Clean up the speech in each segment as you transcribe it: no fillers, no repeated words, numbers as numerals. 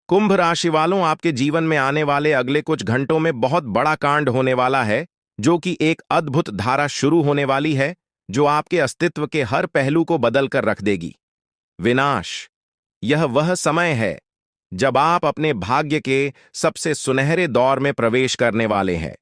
कुंभ राशि वालों, आपके जीवन में आने वाले अगले कुछ घंटों में बहुत बड़ा कांड होने वाला है, जो कि एक अद्भुत धारा शुरू होने वाली है, जो आपके अस्तित्व के हर पहलू को बदल कर रख देगी। विनाश। यह वह समय है जब आप अपने भाग्य के सबसे सुनहरे दौर में प्रवेश करने वाले हैं।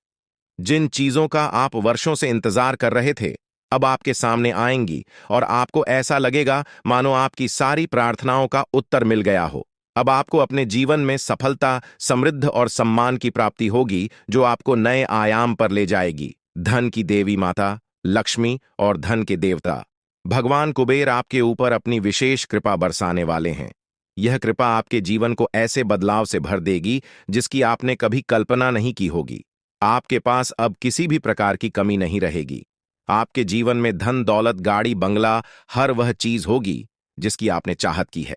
जिन चीजों का आप वर्षों से इंतजार कर रहे थे, अब आपके सामने आएंगी और आपको ऐसा लगेगा मानो आपकी सारी प्रार्थनाओं का उत्तर मिल गया हो। अब आपको अपने जीवन में सफलता, समृद्ध और सम्मान की प्राप्ति होगी, जो आपको नए आयाम पर ले जाएगी। धन की देवी माता लक्ष्मी और धन के देवता भगवान कुबेर आपके ऊपर अपनी विशेष कृपा बरसाने वाले हैं। यह कृपा आपके जीवन को ऐसे बदलाव से भर देगी जिसकी आपने कभी कल्पना नहीं की होगी। आपके पास अब किसी भी प्रकार की कमी नहीं रहेगी। आपके जीवन में धन, दौलत, गाड़ी, बंगला, हर वह चीज होगी जिसकी आपने चाहत की है।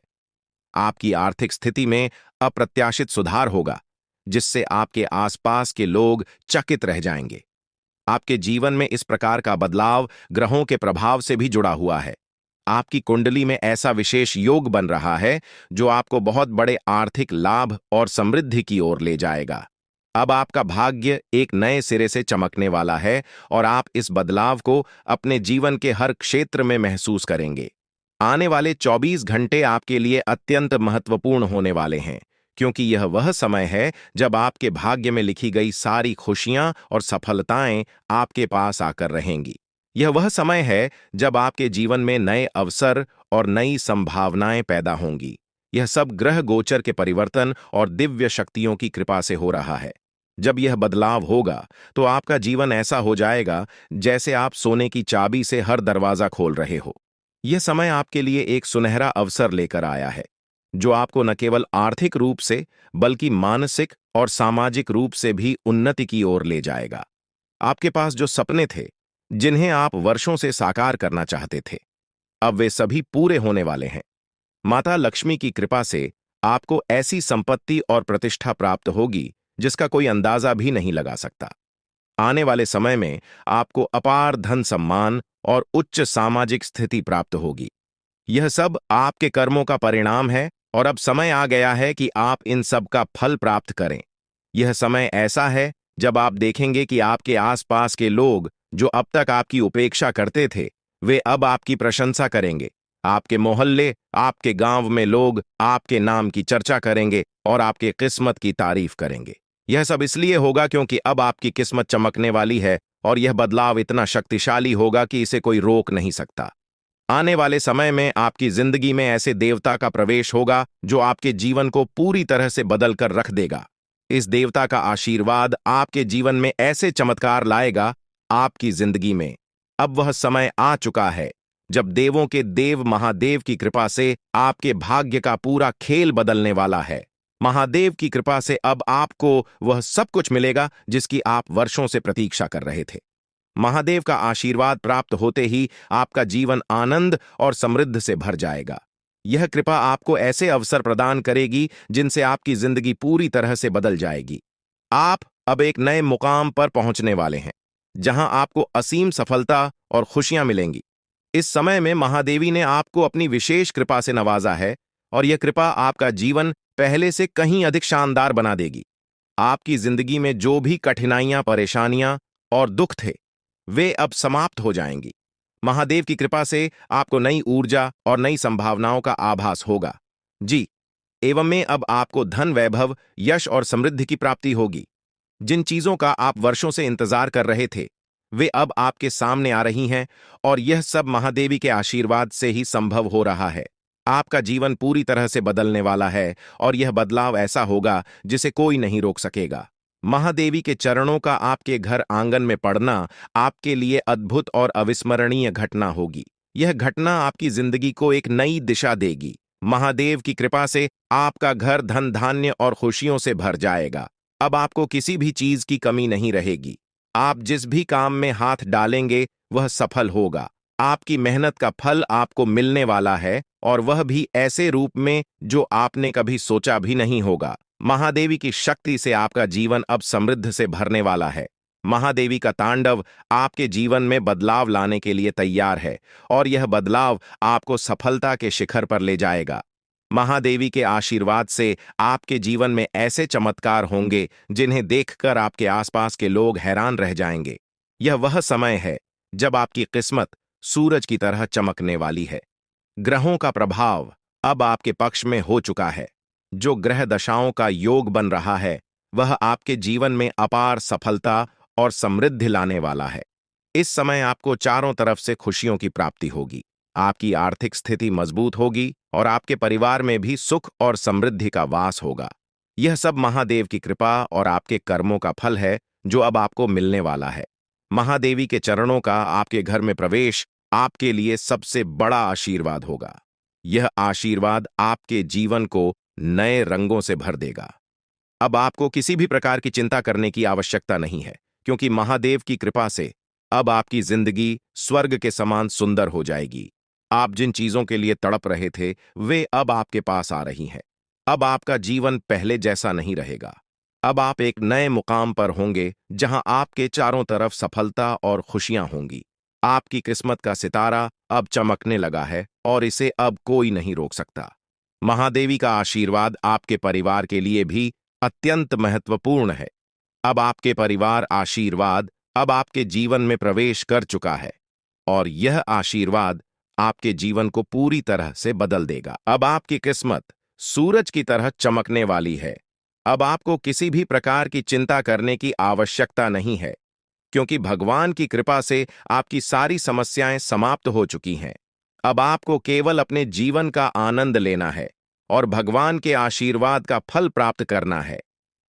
आपकी आर्थिक स्थिति में अप्रत्याशित सुधार होगा, जिससे आपके आसपास के लोग चकित रह जाएंगे। आपके जीवन में इस प्रकार का बदलाव ग्रहों के प्रभाव से भी जुड़ा हुआ है। आपकी कुंडली में ऐसा विशेष योग बन रहा है जो आपको बहुत बड़े आर्थिक लाभ और समृद्धि की ओर ले जाएगा। अब आपका भाग्य एक नए सिरे से चमकने वाला है और आप इस बदलाव को अपने जीवन के हर क्षेत्र में महसूस करेंगे। आने वाले 24 घंटे आपके लिए अत्यंत महत्वपूर्ण होने वाले हैं, क्योंकि यह वह समय है जब आपके भाग्य में लिखी गई सारी खुशियां और सफलताएं आपके पास आकर रहेंगी। यह वह समय है जब आपके जीवन में नए अवसर और नई संभावनाएं पैदा होंगी। यह सब ग्रह गोचर के परिवर्तन और दिव्य शक्तियों की कृपा से हो रहा है। जब यह बदलाव होगा तो आपका जीवन ऐसा हो जाएगा जैसे आप सोने की चाबी से हर दरवाजा खोल रहे हो। यह समय आपके लिए एक सुनहरा अवसर लेकर आया है, जो आपको न केवल आर्थिक रूप से बल्कि मानसिक और सामाजिक रूप से भी उन्नति की ओर ले जाएगा। आपके पास जो सपने थे, जिन्हें आप वर्षों से साकार करना चाहते थे, अब वे सभी पूरे होने वाले हैं। माता लक्ष्मी की कृपा से आपको ऐसी संपत्ति और प्रतिष्ठा प्राप्त होगी जिसका कोई अंदाजा भी नहीं लगा सकता। आने वाले समय में आपको अपार धन, सम्मान और उच्च सामाजिक स्थिति प्राप्त होगी। यह सब आपके कर्मों का परिणाम है और अब समय आ गया है कि आप इन सब का फल प्राप्त करें। यह समय ऐसा है जब आप देखेंगे कि आपके आसपास के लोग जो अब तक आपकी उपेक्षा करते थे, वे अब आपकी प्रशंसा करेंगे। आपके मोहल्ले, आपके गांव में लोग आपके नाम की चर्चा करेंगे और आपके किस्मत की तारीफ करेंगे। यह सब इसलिए होगा क्योंकि अब आपकी किस्मत चमकने वाली है और यह बदलाव इतना शक्तिशाली होगा कि इसे कोई रोक नहीं सकता। आने वाले समय में आपकी जिंदगी में ऐसे देवता का प्रवेश होगा जो आपके जीवन को पूरी तरह से बदल कर रख देगा। इस देवता का आशीर्वाद आपके जीवन में ऐसे चमत्कार लाएगा आपकी जिंदगी में। अब वह समय आ चुका है जब देवों के देव महादेव की कृपा से आपके भाग्य का पूरा खेल बदलने वाला है। महादेव की कृपा से अब आपको वह सब कुछ मिलेगा जिसकी आप वर्षों से प्रतीक्षा कर रहे थे। महादेव का आशीर्वाद प्राप्त होते ही आपका जीवन आनंद और समृद्ध से भर जाएगा। यह कृपा आपको ऐसे अवसर प्रदान करेगी जिनसे आपकी जिंदगी पूरी तरह से बदल जाएगी। आप अब एक नए मुकाम पर पहुंचने वाले हैं, जहां आपको असीम सफलता और खुशियां मिलेंगी। इस समय में महादेवी ने आपको अपनी विशेष कृपा से नवाजा है और यह कृपा आपका जीवन पहले से कहीं अधिक शानदार बना देगी। आपकी जिंदगी में जो भी कठिनाइयां, परेशानियां और दुख थे, वे अब समाप्त हो जाएंगी। महादेव की कृपा से आपको नई ऊर्जा और नई संभावनाओं का आभास होगा। जी, एवं में अब आपको धन, वैभव, यश और समृद्धि की प्राप्ति होगी। जिन चीजों का आप वर्षों से इंतजार कर रहे थे, वे अब आपके सामने आ रही हैं और यह सब महादेवी के आशीर्वाद से ही संभव हो रहा है। आपका जीवन पूरी तरह से बदलने वाला है और यह बदलाव ऐसा होगा जिसे कोई नहीं रोक सकेगा। महादेवी के चरणों का आपके घर आंगन में पड़ना आपके लिए अद्भुत और अविस्मरणीय घटना होगी। यह घटना आपकी जिंदगी को एक नई दिशा देगी। महादेव की कृपा से आपका घर धन, धान्य और खुशियों से भर जाएगा। अब आपको किसी भी चीज की कमी नहीं रहेगी। आप जिस भी काम में हाथ डालेंगे वह सफल होगा। आपकी मेहनत का फल आपको मिलने वाला है और वह भी ऐसे रूप में जो आपने कभी सोचा भी नहीं होगा। महादेवी की शक्ति से आपका जीवन अब समृद्ध से भरने वाला है। महादेवी का तांडव आपके जीवन में बदलाव लाने के लिए तैयार है और यह बदलाव आपको सफलता के शिखर पर ले जाएगा। महादेवी के आशीर्वाद से आपके जीवन में ऐसे चमत्कार होंगे जिन्हें देखकर आपके आसपास के लोग हैरान रह जाएंगे। यह वह समय है जब आपकी किस्मत सूरज की तरह चमकने वाली है। ग्रहों का प्रभाव अब आपके पक्ष में हो चुका है। जो ग्रह दशाओं का योग बन रहा है वह आपके जीवन में अपार सफलता और समृद्धि लाने वाला है। इस समय आपको चारों तरफ से खुशियों की प्राप्ति होगी। आपकी आर्थिक स्थिति मजबूत होगी और आपके परिवार में भी सुख और समृद्धि का वास होगा। यह सब महादेव की कृपा और आपके कर्मों का फल है जो अब आपको मिलने वाला है। महादेवी के चरणों का आपके घर में प्रवेश आपके लिए सबसे बड़ा आशीर्वाद होगा। यह आशीर्वाद आपके जीवन को नए रंगों से भर देगा। अब आपको किसी भी प्रकार की चिंता करने की आवश्यकता नहीं है, क्योंकि महादेव की कृपा से अब आपकी जिंदगी स्वर्ग के समान सुंदर हो जाएगी। आप जिन चीजों के लिए तड़प रहे थे वे अब आपके पास आ रही हैं। अब आपका जीवन पहले जैसा नहीं रहेगा। अब आप एक नए मुकाम पर होंगे जहां आपके चारों तरफ सफलता और खुशियां होंगी। आपकी किस्मत का सितारा अब चमकने लगा है और इसे अब कोई नहीं रोक सकता। महादेवी का आशीर्वाद आपके परिवार के लिए भी अत्यंत महत्वपूर्ण है। अब आपके परिवार आशीर्वाद अब आपके जीवन में प्रवेश कर चुका है और यह आशीर्वाद आपके जीवन को पूरी तरह से बदल देगा। अब आपकी किस्मत सूरज की तरह चमकने वाली है। अब आपको किसी भी प्रकार की चिंता करने की आवश्यकता नहीं है, क्योंकि भगवान की कृपा से आपकी सारी समस्याएं समाप्त हो चुकी हैं। अब आपको केवल अपने जीवन का आनंद लेना है और भगवान के आशीर्वाद का फल प्राप्त करना है।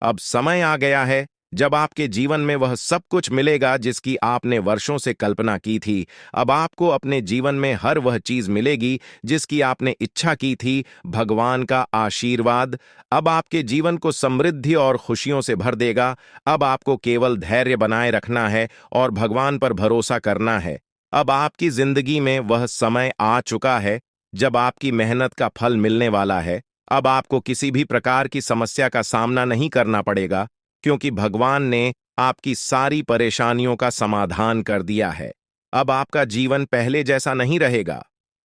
अब समय आ गया है जब आपके जीवन में वह सब कुछ मिलेगा जिसकी आपने वर्षों से कल्पना की थी। अब आपको अपने जीवन में हर वह चीज मिलेगी जिसकी आपने इच्छा की थी। भगवान का आशीर्वाद अब आपके जीवन को समृद्धि और खुशियों से भर देगा। अब आपको केवल धैर्य बनाए रखना है और भगवान पर भरोसा करना है। अब आपकी जिंदगी में वह समय आ चुका है जब आपकी मेहनत का फल मिलने वाला है। अब आपको किसी भी प्रकार की समस्या का सामना नहीं करना पड़ेगा, क्योंकि भगवान ने आपकी सारी परेशानियों का समाधान कर दिया है। अब आपका जीवन पहले जैसा नहीं रहेगा।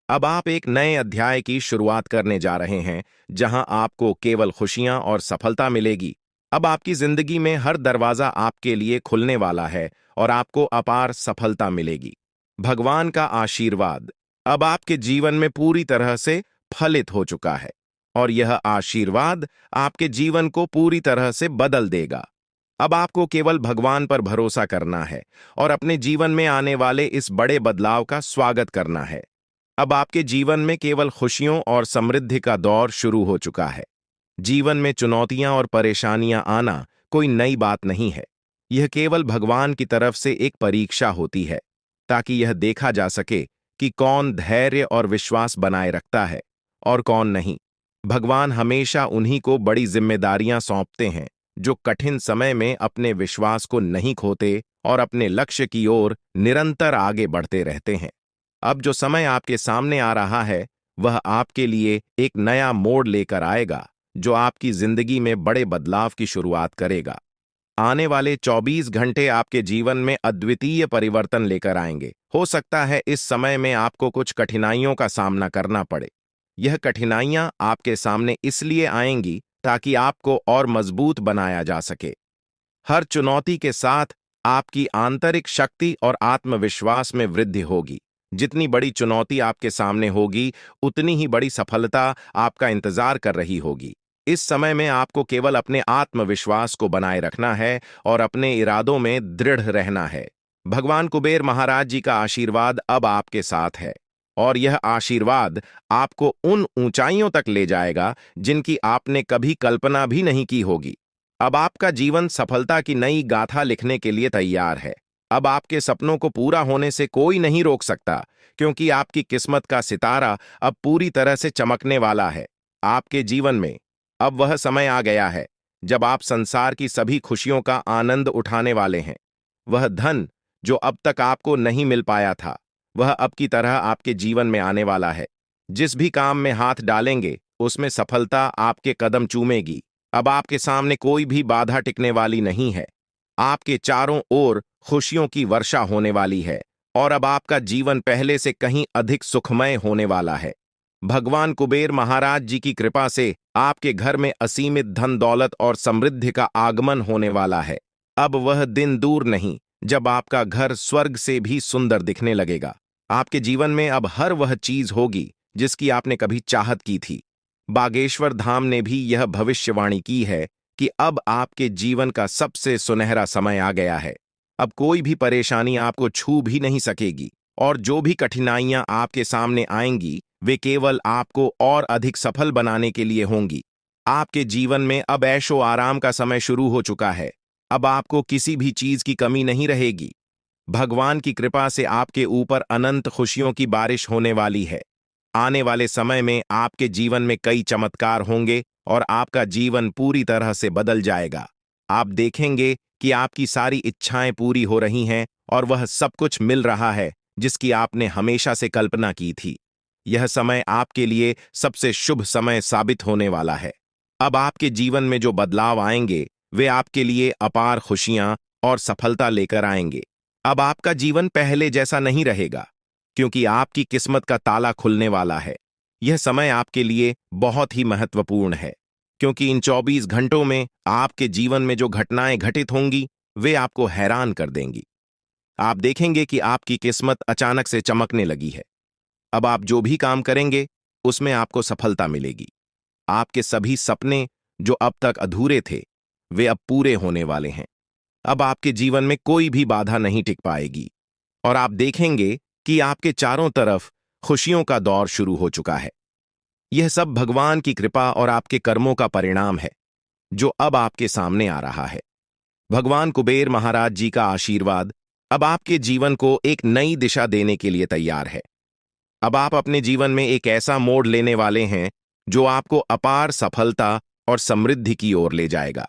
अब आप एक नए अध्याय की शुरुआत करने जा रहे हैं, जहां आपको केवल खुशियां और सफलता मिलेगी। अब आपकी जिंदगी में हर दरवाजा आपके लिए खुलने वाला है और आपको अपार सफलता मिलेगी। भगवान का आशीर्वाद अब आपके जीवन में पूरी तरह से फलित हो चुका है और यह आशीर्वाद आपके जीवन को पूरी तरह से बदल देगा। अब आपको केवल भगवान पर भरोसा करना है और अपने जीवन में आने वाले इस बड़े बदलाव का स्वागत करना है। अब आपके जीवन में केवल खुशियों और समृद्धि का दौर शुरू हो चुका है। जीवन में चुनौतियां और परेशानियां आना कोई नई बात नहीं है। यह केवल भगवान की तरफ से एक परीक्षा होती है, ताकि यह देखा जा सके कि कौन धैर्य और विश्वास बनाए रखता है और कौन नहीं। भगवान हमेशा उन्हीं को बड़ी जिम्मेदारियां सौंपते हैं जो कठिन समय में अपने विश्वास को नहीं खोते और अपने लक्ष्य की ओर निरंतर आगे बढ़ते रहते हैं। अब जो समय आपके सामने आ रहा है वह आपके लिए एक नया मोड़ लेकर आएगा, जो आपकी जिंदगी में बड़े बदलाव की शुरुआत करेगा। आने वाले 24 घंटे आपके जीवन में अद्वितीय परिवर्तन लेकर आएंगे। हो सकता है इस समय में आपको कुछ कठिनाइयों का सामना करना पड़े। यह कठिनाइयां आपके सामने इसलिए आएंगी ताकि आपको और मजबूत बनाया जा सके। हर चुनौती के साथ आपकी आंतरिक शक्ति और आत्मविश्वास में वृद्धि होगी। जितनी बड़ी चुनौती आपके सामने होगी, उतनी ही बड़ी सफलता आपका इंतजार कर रही होगी। इस समय में आपको केवल अपने आत्मविश्वास को बनाए रखना है और अपने इरादों में दृढ़ रहना है। भगवान कुबेर महाराज जी का आशीर्वाद अब आपके साथ है और यह आशीर्वाद आपको उन ऊंचाइयों तक ले जाएगा जिनकी आपने कभी कल्पना भी नहीं की होगी। अब आपका जीवन सफलता की नई गाथा लिखने के लिए तैयार है। अब आपके सपनों को पूरा होने से कोई नहीं रोक सकता, क्योंकि आपकी किस्मत का सितारा अब पूरी तरह से चमकने वाला है। आपके जीवन में अब वह समय आ गया है जब आप संसार की सभी खुशियों का आनंद उठाने वाले हैं। वह धन जो अब तक आपको नहीं मिल पाया था, वह अब की तरह आपके जीवन में आने वाला है। जिस भी काम में हाथ डालेंगे उसमें सफलता आपके कदम चूमेगी। अब आपके सामने कोई भी बाधा टिकने वाली नहीं है। आपके चारों ओर खुशियों की वर्षा होने वाली है और अब आपका जीवन पहले से कहीं अधिक सुखमय होने वाला है। भगवान कुबेर महाराज जी की कृपा से आपके घर में असीमित धन दौलत और समृद्धि का आगमन होने वाला है। अब वह दिन दूर नहीं जब आपका घर स्वर्ग से भी सुंदर दिखने लगेगा। आपके जीवन में अब हर वह चीज होगी जिसकी आपने कभी चाहत की थी। बागेश्वर धाम ने भी यह भविष्यवाणी की है कि अब आपके जीवन का सबसे सुनहरा समय आ गया है। अब कोई भी परेशानी आपको छू भी नहीं सकेगी और जो भी कठिनाइयां आपके सामने आएंगी वे केवल आपको और अधिक सफल बनाने के लिए होंगी। आपके जीवन में अब ऐशो आराम का समय शुरू हो चुका है। अब आपको किसी भी चीज की कमी नहीं रहेगी। भगवान की कृपा से आपके ऊपर अनंत खुशियों की बारिश होने वाली है। आने वाले समय में आपके जीवन में कई चमत्कार होंगे और आपका जीवन पूरी तरह से बदल जाएगा। आप देखेंगे कि आपकी सारी इच्छाएं पूरी हो रही हैं और वह सब कुछ मिल रहा है जिसकी आपने हमेशा से कल्पना की थी। यह समय आपके लिए सबसे शुभ समय साबित होने वाला है। अब आपके जीवन में जो बदलाव आएंगे वे आपके लिए अपार खुशियां और सफलता लेकर आएंगे। अब आपका जीवन पहले जैसा नहीं रहेगा क्योंकि आपकी किस्मत का ताला खुलने वाला है। यह समय आपके लिए बहुत ही महत्वपूर्ण है क्योंकि इन 24 घंटों में आपके जीवन में जो घटनाएं घटित होंगी वे आपको हैरान कर देंगी। आप देखेंगे कि आपकी किस्मत अचानक से चमकने लगी है। अब आप जो भी काम करेंगे उसमें आपको सफलता मिलेगी। आपके सभी सपने जो अब तक अधूरे थे वे अब पूरे होने वाले हैं। अब आपके जीवन में कोई भी बाधा नहीं टिक पाएगी और आप देखेंगे कि आपके चारों तरफ खुशियों का दौर शुरू हो चुका है। यह सब भगवान की कृपा और आपके कर्मों का परिणाम है जो अब आपके सामने आ रहा है। भगवान कुबेर महाराज जी का आशीर्वाद अब आपके जीवन को एक नई दिशा देने के लिए तैयार है। अब आप अपने जीवन में एक ऐसा मोड़ लेने वाले हैं जो आपको अपार सफलता और समृद्धि की ओर ले जाएगा।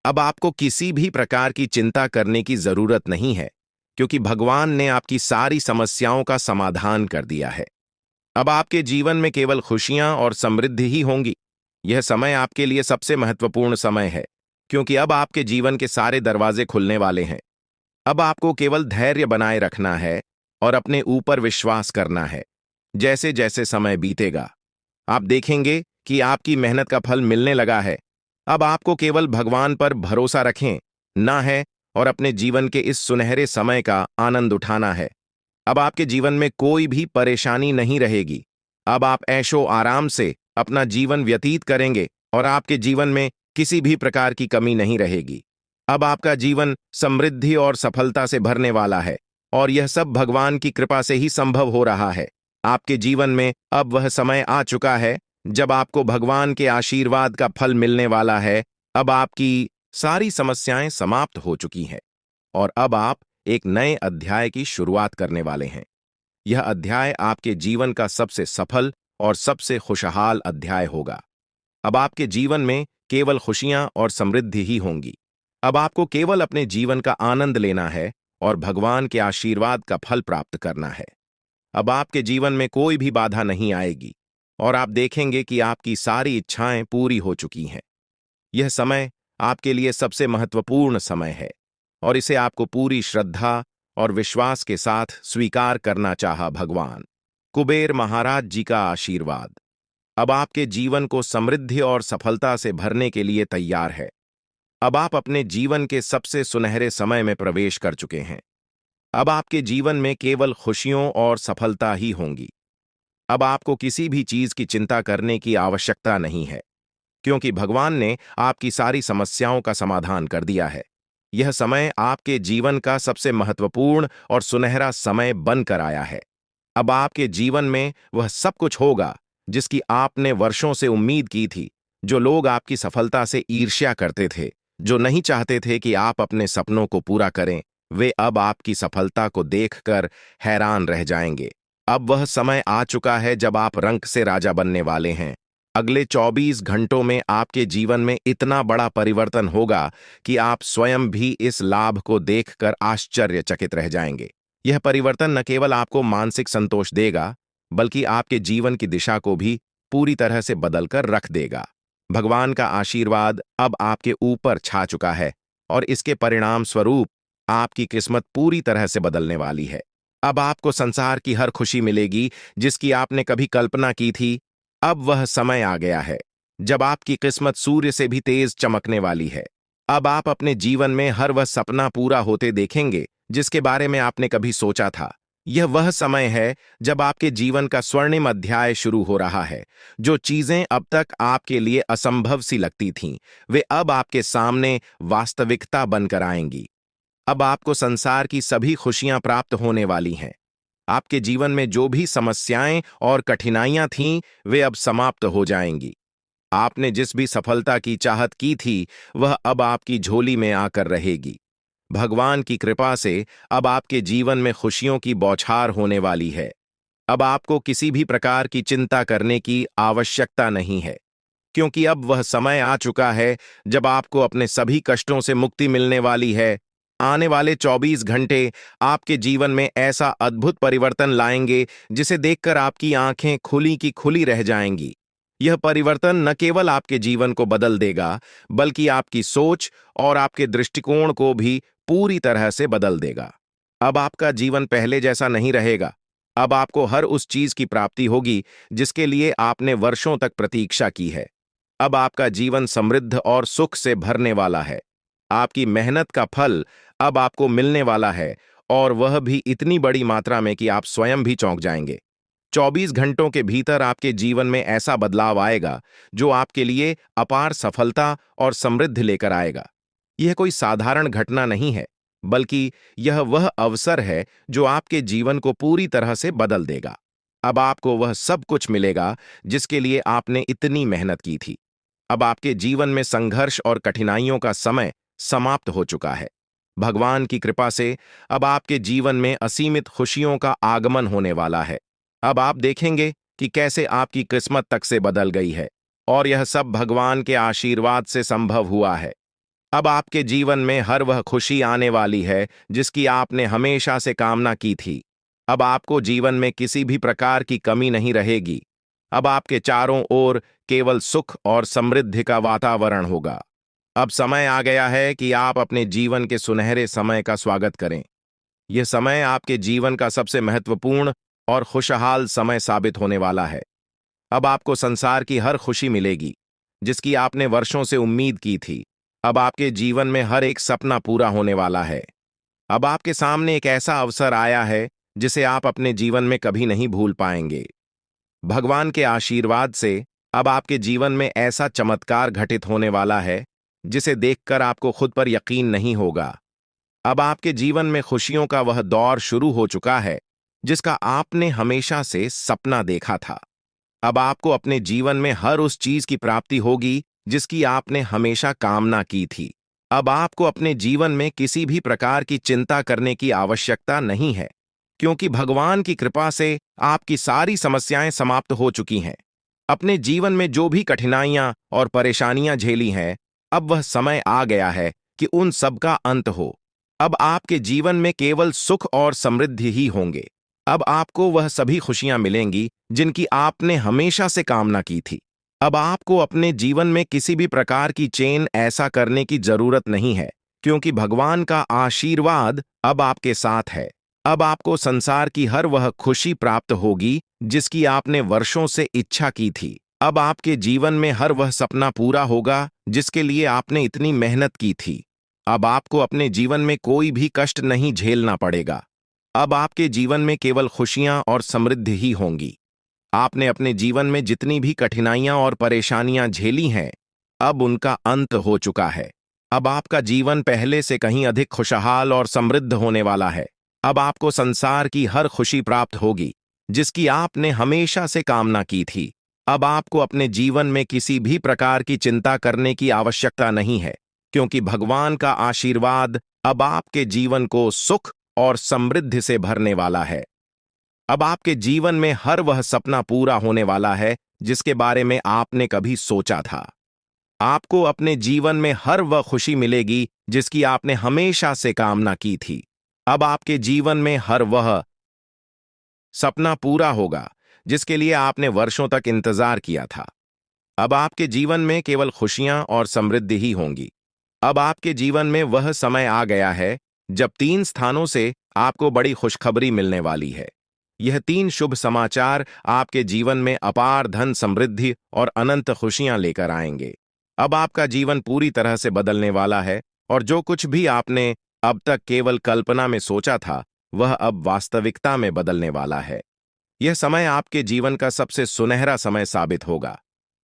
अब आपको किसी भी प्रकार की चिंता करने की जरूरत नहीं है क्योंकि भगवान ने आपकी सारी समस्याओं का समाधान कर दिया है। अब आपके जीवन में केवल खुशियां और समृद्धि ही होंगी। यह समय आपके लिए सबसे महत्वपूर्ण समय है क्योंकि अब आपके जीवन के सारे दरवाजे खुलने वाले हैं। अब आपको केवल धैर्य बनाए रखना है और अपने ऊपर विश्वास करना है। जैसे जैसे समय बीतेगा आप देखेंगे कि आपकी मेहनत का फल मिलने लगा है। अब आपको केवल भगवान पर भरोसा रखें ना है और अपने जीवन के इस सुनहरे समय का आनंद उठाना है। अब आपके जीवन में कोई भी परेशानी नहीं रहेगी। अब आप ऐशो आराम से अपना जीवन व्यतीत करेंगे और आपके जीवन में किसी भी प्रकार की कमी नहीं रहेगी। अब आपका जीवन समृद्धि और सफलता से भरने वाला है और यह सब भगवान की कृपा से ही संभव हो रहा है। आपके जीवन में अब वह समय आ चुका है जब आपको भगवान के आशीर्वाद का फल मिलने वाला है। अब आपकी सारी समस्याएं समाप्त हो चुकी हैं और अब आप एक नए अध्याय की शुरुआत करने वाले हैं। यह अध्याय आपके जीवन का सबसे सफल और सबसे खुशहाल अध्याय होगा। अब आपके जीवन में केवल खुशियां और समृद्धि ही होंगी। अब आपको केवल अपने जीवन का आनंद लेना है और भगवान के आशीर्वाद का फल प्राप्त करना है। अब आपके जीवन में कोई भी बाधा नहीं आएगी और आप देखेंगे कि आपकी सारी इच्छाएं पूरी हो चुकी हैं। यह समय आपके लिए सबसे महत्वपूर्ण समय है और इसे आपको पूरी श्रद्धा और विश्वास के साथ स्वीकार करना चाहा। भगवान कुबेर महाराज जी का आशीर्वाद अब आपके जीवन को समृद्धि और सफलता से भरने के लिए तैयार है। अब आप अपने जीवन के सबसे सुनहरे समय में प्रवेश कर चुके हैं। अब आपके जीवन में केवल खुशियों और सफलता ही होंगी। अब आपको किसी भी चीज की चिंता करने की आवश्यकता नहीं है क्योंकि भगवान ने आपकी सारी समस्याओं का समाधान कर दिया है। यह समय आपके जीवन का सबसे महत्वपूर्ण और सुनहरा समय बनकर आया है। अब आपके जीवन में वह सब कुछ होगा जिसकी आपने वर्षों से उम्मीद की थी। जो लोग आपकी सफलता से ईर्ष्या करते थे, जो नहीं चाहते थे कि आप अपने सपनों को पूरा करें, वे अब आपकी सफलता को देखकर हैरान रह जाएंगे। अब वह समय आ चुका है जब आप रंक से राजा बनने वाले हैं। अगले 24 घंटों में आपके जीवन में इतना बड़ा परिवर्तन होगा कि आप स्वयं भी इस लाभ को देखकर आश्चर्यचकित रह जाएंगे। यह परिवर्तन न केवल आपको मानसिक संतोष देगा बल्कि आपके जीवन की दिशा को भी पूरी तरह से बदलकर रख देगा। भगवान का आशीर्वाद अब आपके ऊपर छा चुका है और इसके परिणाम स्वरूप आपकी किस्मत पूरी तरह से बदलने वाली है। अब आपको संसार की हर खुशी मिलेगी जिसकी आपने कभी कल्पना की थी। अब वह समय आ गया है जब आपकी किस्मत सूर्य से भी तेज चमकने वाली है। अब आप अपने जीवन में हर वह सपना पूरा होते देखेंगे जिसके बारे में आपने कभी सोचा था। यह वह समय है जब आपके जीवन का स्वर्णिम अध्याय शुरू हो रहा है। जो चीजें अब तक आपके लिए असंभव सी लगती थीं, वे अब आपके सामने वास्तविकता बनकर आएंगी। अब आपको संसार की सभी खुशियां प्राप्त होने वाली हैं। आपके जीवन में जो भी समस्याएं और कठिनाइयां थीं, वे अब समाप्त हो जाएंगी। आपने जिस भी सफलता की चाहत की थी, वह अब आपकी झोली में आकर रहेगी। भगवान की कृपा से अब आपके जीवन में खुशियों की बौछार होने वाली है। अब आपको किसी भी प्रकार की चिंता करने की आवश्यकता नहीं है, क्योंकि अब वह समय आ चुका है जब आपको अपने सभी कष्टों से मुक्ति मिलने वाली है। आने वाले 24 घंटे आपके जीवन में ऐसा अद्भुत परिवर्तन लाएंगे जिसे देखकर आपकी आंखें खुली की खुली रह जाएंगी। यह परिवर्तन न केवल आपके जीवन को बदल देगा, बल्कि आपकी सोच और आपके दृष्टिकोण को भी पूरी तरह से बदल देगा। अब आपका जीवन पहले जैसा नहीं रहेगा। अब आपको हर उस चीज की प्राप्ति होगी जिसके लिए आपने वर्षों तक प्रतीक्षा की है। अब आपका जीवन समृद्ध और सुख से भरने वाला है। आपकी मेहनत का फल अब आपको मिलने वाला है, और वह भी इतनी बड़ी मात्रा में कि आप स्वयं भी चौंक जाएंगे। 24 घंटों के भीतर आपके जीवन में ऐसा बदलाव आएगा जो आपके लिए अपार सफलता और समृद्धि लेकर आएगा। यह कोई साधारण घटना नहीं है, बल्कि यह वह अवसर है जो आपके जीवन को पूरी तरह से बदल देगा। अब आपको वह सब कुछ मिलेगा जिसके लिए आपने इतनी मेहनत की थी। अब आपके जीवन में संघर्ष और कठिनाइयों का समय समाप्त हो चुका है। भगवान की कृपा से अब आपके जीवन में असीमित खुशियों का आगमन होने वाला है। अब आप देखेंगे कि कैसे आपकी किस्मत तक से बदल गई है, और यह सब भगवान के आशीर्वाद से संभव हुआ है। अब आपके जीवन में हर वह खुशी आने वाली है जिसकी आपने हमेशा से कामना की थी। अब आपको जीवन में किसी भी प्रकार की कमी नहीं रहेगी। अब आपके चारों ओर केवल सुख और समृद्धि का वातावरण होगा। अब समय आ गया है कि आप अपने जीवन के सुनहरे समय का स्वागत करें। यह समय आपके जीवन का सबसे महत्वपूर्ण और खुशहाल समय साबित होने वाला है। अब आपको संसार की हर खुशी मिलेगी जिसकी आपने वर्षों से उम्मीद की थी। अब आपके जीवन में हर एक सपना पूरा होने वाला है। अब आपके सामने एक ऐसा अवसर आया है जिसे आप अपने जीवन में कभी नहीं भूल पाएंगे। भगवान के आशीर्वाद से अब आपके जीवन में ऐसा चमत्कार घटित होने वाला है जिसे देखकर आपको खुद पर यकीन नहीं होगा। अब आपके जीवन में खुशियों का वह दौर शुरू हो चुका है जिसका आपने हमेशा से सपना देखा था। अब आपको अपने जीवन में हर उस चीज की प्राप्ति होगी जिसकी आपने हमेशा कामना की थी। अब आपको अपने जीवन में किसी भी प्रकार की चिंता करने की आवश्यकता नहीं है, क्योंकि भगवान की कृपा से आपकी सारी समस्याएं समाप्त हो चुकी हैं। अपने जीवन में जो भी कठिनाइयां और परेशानियां झेली हैं, अब वह समय आ गया है कि उन सब का अंत हो। अब आपके जीवन में केवल सुख और समृद्धि ही होंगे। अब आपको वह सभी खुशियां मिलेंगी जिनकी आपने हमेशा से कामना की थी। अब आपको अपने जीवन में किसी भी प्रकार की चेन ऐसा करने की जरूरत नहीं है, क्योंकि भगवान का आशीर्वाद अब आपके साथ है। अब आपको संसार की हर वह खुशी प्राप्त होगी जिसकी आपने वर्षों से इच्छा की थी। अब आपके जीवन में हर वह सपना पूरा होगा जिसके लिए आपने इतनी मेहनत की थी। अब आपको अपने जीवन में कोई भी कष्ट नहीं झेलना पड़ेगा। अब आपके जीवन में केवल खुशियां और समृद्धि ही होंगी। आपने अपने जीवन में जितनी भी कठिनाइयां और परेशानियां झेली हैं, अब उनका अंत हो चुका है। अब आपका जीवन पहले से कहीं अधिक खुशहाल और समृद्ध होने वाला है। अब आपको संसार की हर खुशी प्राप्त होगी जिसकी आपने हमेशा से कामना की थी। अब आपको अपने जीवन में किसी भी प्रकार की चिंता करने की आवश्यकता नहीं है, क्योंकि भगवान का आशीर्वाद अब आपके जीवन को सुख और समृद्धि से भरने वाला है। अब आपके जीवन में हर वह सपना पूरा होने वाला है जिसके बारे में आपने कभी सोचा था। आपको अपने जीवन में हर वह खुशी मिलेगी जिसकी आपने हमेशा से कामना की थी। अब आपके जीवन में हर वह सपना पूरा होगा जिसके लिए आपने वर्षों तक इंतजार किया था। अब आपके जीवन में केवल खुशियां और समृद्धि ही होंगी। अब आपके जीवन में वह समय आ गया है जब 3 स्थानों से आपको बड़ी खुशखबरी मिलने वाली है। यह 3 शुभ समाचार आपके जीवन में अपार धन समृद्धि और अनंत खुशियां लेकर आएंगे। अब आपका जीवन पूरी तरह से बदलने वाला है और जो कुछ भी आपने अब तक केवल कल्पना में सोचा था, वह अब वास्तविकता में बदलने वाला है। यह समय आपके जीवन का सबसे सुनहरा समय साबित होगा,